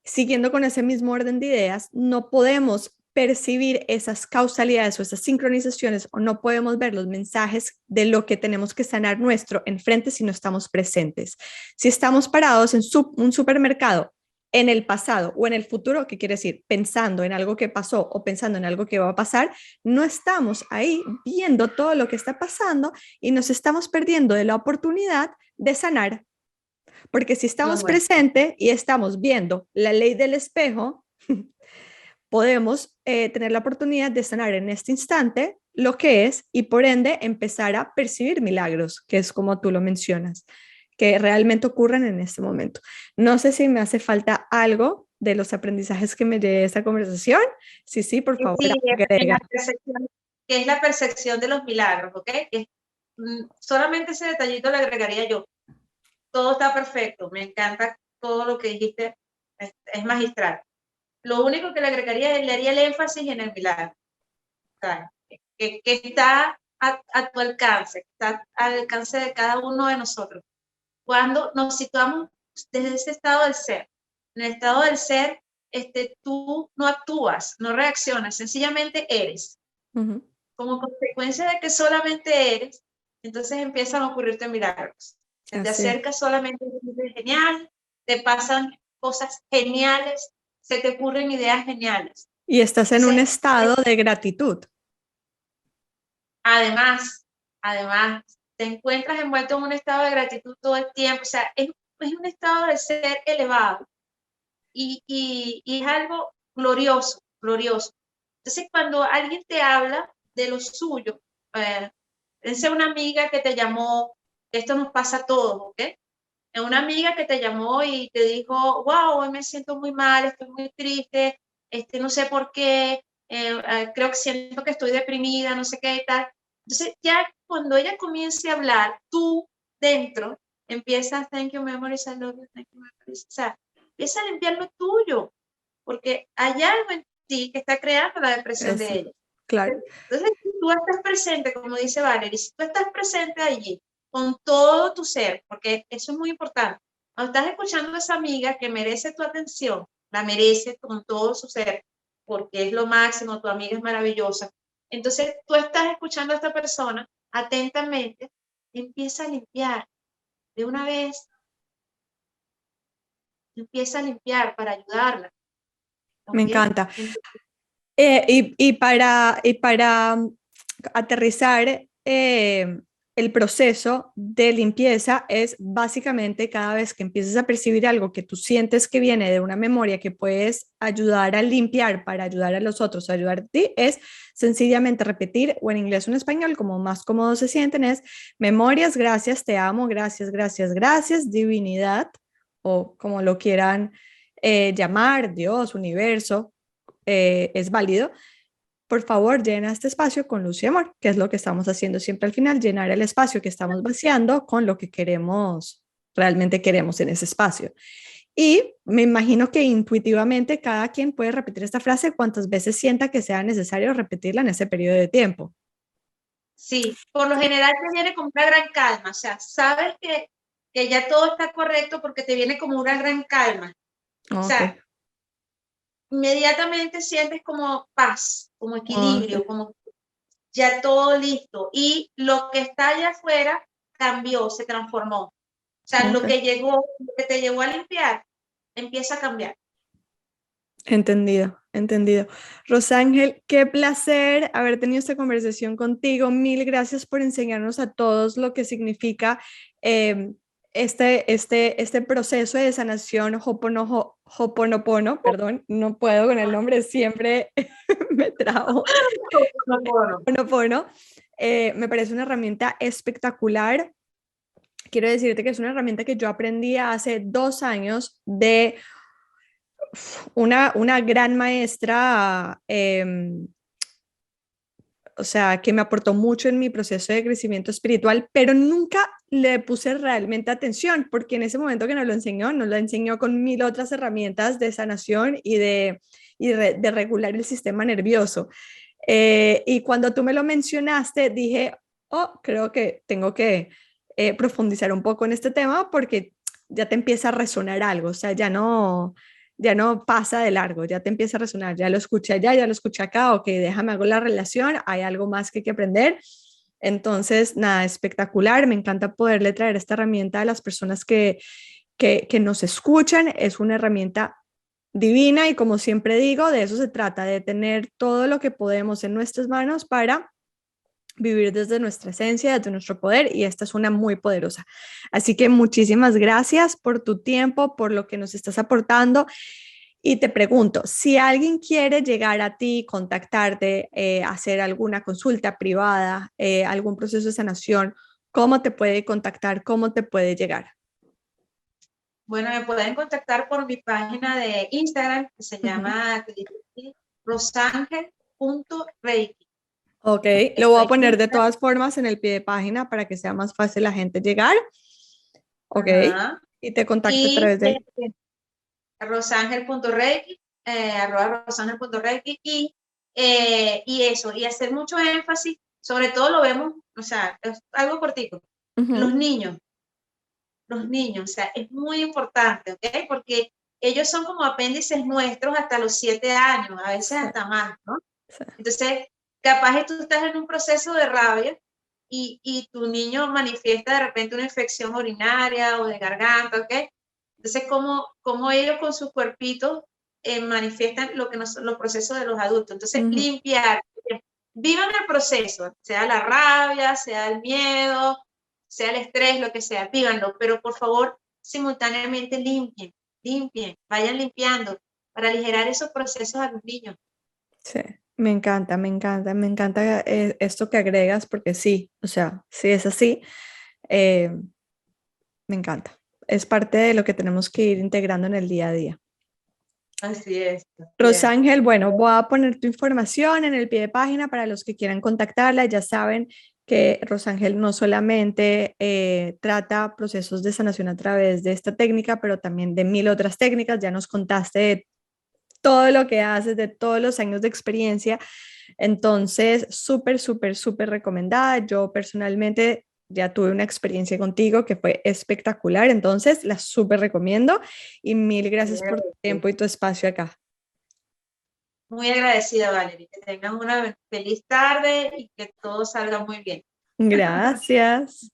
siguiendo con ese mismo orden de ideas, no podemos percibir esas causalidades o esas sincronizaciones o no podemos ver los mensajes de lo que tenemos que sanar nuestro enfrente si no estamos presentes. Si estamos parados en un supermercado en el pasado o en el futuro, ¿qué quiere decir? Pensando en algo que pasó o pensando en algo que va a pasar, no estamos ahí viendo todo lo que está pasando y nos estamos perdiendo de la oportunidad de sanar. Porque si estamos presentes y estamos viendo la ley del espejo, podemos tener la oportunidad de sanar en este instante lo que es y por ende empezar a percibir milagros, que es como tú lo mencionas, que realmente ocurren en este momento. No sé si me hace falta algo de los aprendizajes que me llevé de esta conversación. Sí, sí, por favor, Sí, agrega. que es la percepción de los milagros, ¿ok? Solamente ese detallito le agregaría yo. Todo está perfecto, me encanta todo lo que dijiste, es magistral. Lo único que le agregaría, le haría el énfasis en el milagro, que está a tu alcance, que está al alcance de cada uno de nosotros. Cuando nos situamos desde ese estado del ser, en el estado del ser, tú no actúas, no reaccionas, sencillamente eres. Como consecuencia de que solamente eres, entonces empiezan a ocurrirte milagros. Se te acerca solamente gente genial, te pasan cosas geniales, se te ocurren ideas geniales. Y estás en un estado de gratitud. Además, te encuentras envuelto en un estado de gratitud todo el tiempo. O sea, es un estado de ser elevado y es algo glorioso, glorioso. Entonces, cuando alguien te habla de lo suyo, es una amiga que te llamó, esto nos pasa a todos, ¿ok? una amiga que te llamó y te dijo, wow, hoy me siento muy mal, estoy muy triste, no sé por qué, creo que siento que estoy deprimida, no sé qué y tal. Entonces, ya cuando ella comience a hablar, tú dentro empiezas, thank you, memories, I love you, thank you, memories. O sea, empieza a limpiar lo tuyo, porque hay algo en ti que está creando la depresión de Eso, ella. claro. Entonces, si tú estás presente, como dice Valerie, si tú estás presente allí con todo tu ser, porque eso es muy importante, cuando estás escuchando a esa amiga que merece tu atención, la merece con todo su ser, porque es lo máximo, tu amiga es maravillosa. Entonces, tú estás escuchando a esta persona atentamente, empieza a limpiar de una vez, empieza a limpiar para ayudarla. Me ¿Ok? encanta. Entonces, Y para aterrizar, el proceso de limpieza es básicamente cada vez que empieces a percibir algo que tú sientes que viene de una memoria que puedes ayudar a limpiar para ayudar a los otros, a ayudar a ti, es sencillamente repetir, o en inglés o en español, como más cómodo se sienten, es memorias, gracias, te amo, gracias, gracias, gracias, divinidad, o como lo quieran llamar, Dios, universo, es válido. Por favor, llena este espacio con luz y amor, que es lo que estamos haciendo siempre al final, llenar el espacio que estamos vaciando con lo que queremos, realmente queremos en ese espacio. Y me imagino que intuitivamente cada quien puede repetir esta frase cuantas veces sienta que sea necesario repetirla en ese periodo de tiempo. sí, por lo general te viene con una gran calma, o sea, sabes que ya todo está correcto porque te viene como una gran calma. O Ok, sea, inmediatamente sientes como paz, como ok, equilibrio, como ya todo listo. Y lo que está allá afuera cambió, se transformó. O sea, ok. lo que te llevó a limpiar, empieza a cambiar. Entendido, entendido. Rosángel, qué placer haber tenido esta conversación contigo. Mil gracias por enseñarnos a todos lo que significa eh, este proceso de sanación Hoponopono, perdón, no puedo con el nombre, siempre me trabo. Hoponopono. Me parece una herramienta espectacular. Quiero decirte que es una herramienta que yo aprendí hace 2 años de una gran maestra, o sea, que me aportó mucho en mi proceso de crecimiento espiritual, pero nunca le puse realmente atención, porque en ese momento que nos lo enseñó con mil otras herramientas de sanación y de regular el sistema nervioso. Y cuando tú me lo mencionaste, dije, oh, creo que tengo que profundizar un poco en este tema porque ya te empieza a resonar algo, o sea, ya no pasa de largo, ya te empieza a resonar, ya lo escuché allá, ya lo escuché acá, ok, déjame hago la relación, hay algo más que hay que aprender. Entonces, nada, espectacular, me encanta poderle traer esta herramienta a las personas que nos escuchan, es una herramienta divina y como siempre digo, de eso se trata, de tener todo lo que podemos en nuestras manos para vivir desde nuestra esencia, desde nuestro poder, y esta es una muy poderosa. Así que muchísimas gracias por tu tiempo, por lo que nos estás aportando. Y te pregunto, si alguien quiere llegar a ti, contactarte, hacer alguna consulta privada, algún proceso de sanación, ¿cómo te puede contactar? ¿Cómo te puede llegar? Bueno, me pueden contactar por mi página de Instagram, que se Uh -huh. llama rosangel.reiki. Ok, lo Estoy voy a en poner de Instagram. todas formas en el pie de página para que sea más fácil la gente llegar. Ok, Ajá. y te contacto a Y través de ahí. rosangel.reiki, arroba rosangel.reiki, y eso, y hacer mucho énfasis, sobre todo lo vemos, o sea, es algo cortico, Uh -huh. los niños, o sea, es muy importante, ¿ok? Porque ellos son como apéndices nuestros hasta los 7 años, a veces Sí, hasta más, ¿no? sí. Entonces, capaz que tú estás en un proceso de rabia y tu niño manifiesta de repente una infección urinaria o de garganta, ¿ok? Entonces, cómo ellos con su cuerpito manifiestan lo que los procesos de los adultos. Uh Entonces, -huh. limpiar, vivan el proceso, sea la rabia, sea el miedo, sea el estrés, lo que sea, vívanlo, pero por favor, simultáneamente limpien, vayan limpiando para aligerar esos procesos a los niños. Sí, me encanta, me encanta, me encanta esto que agregas porque sí, o sea, sí es así, eh, me encanta. es parte de lo que tenemos que ir integrando en el día a día. Así es. Rosángel, bueno, voy a poner tu información en el pie de página para los que quieran contactarla. Ya saben que Rosángel no solamente trata procesos de sanación a través de esta técnica, pero también de 1000 otras técnicas. Ya nos contaste de todo lo que haces, de todos los años de experiencia. Entonces, súper, súper, súper recomendada. Yo personalmente ya tuve una experiencia contigo que fue espectacular, entonces la súper recomiendo y mil gracias por tu tiempo y tu espacio acá. Muy agradecida, Valerie. Que tengan una feliz tarde y que todo salga muy bien. Gracias.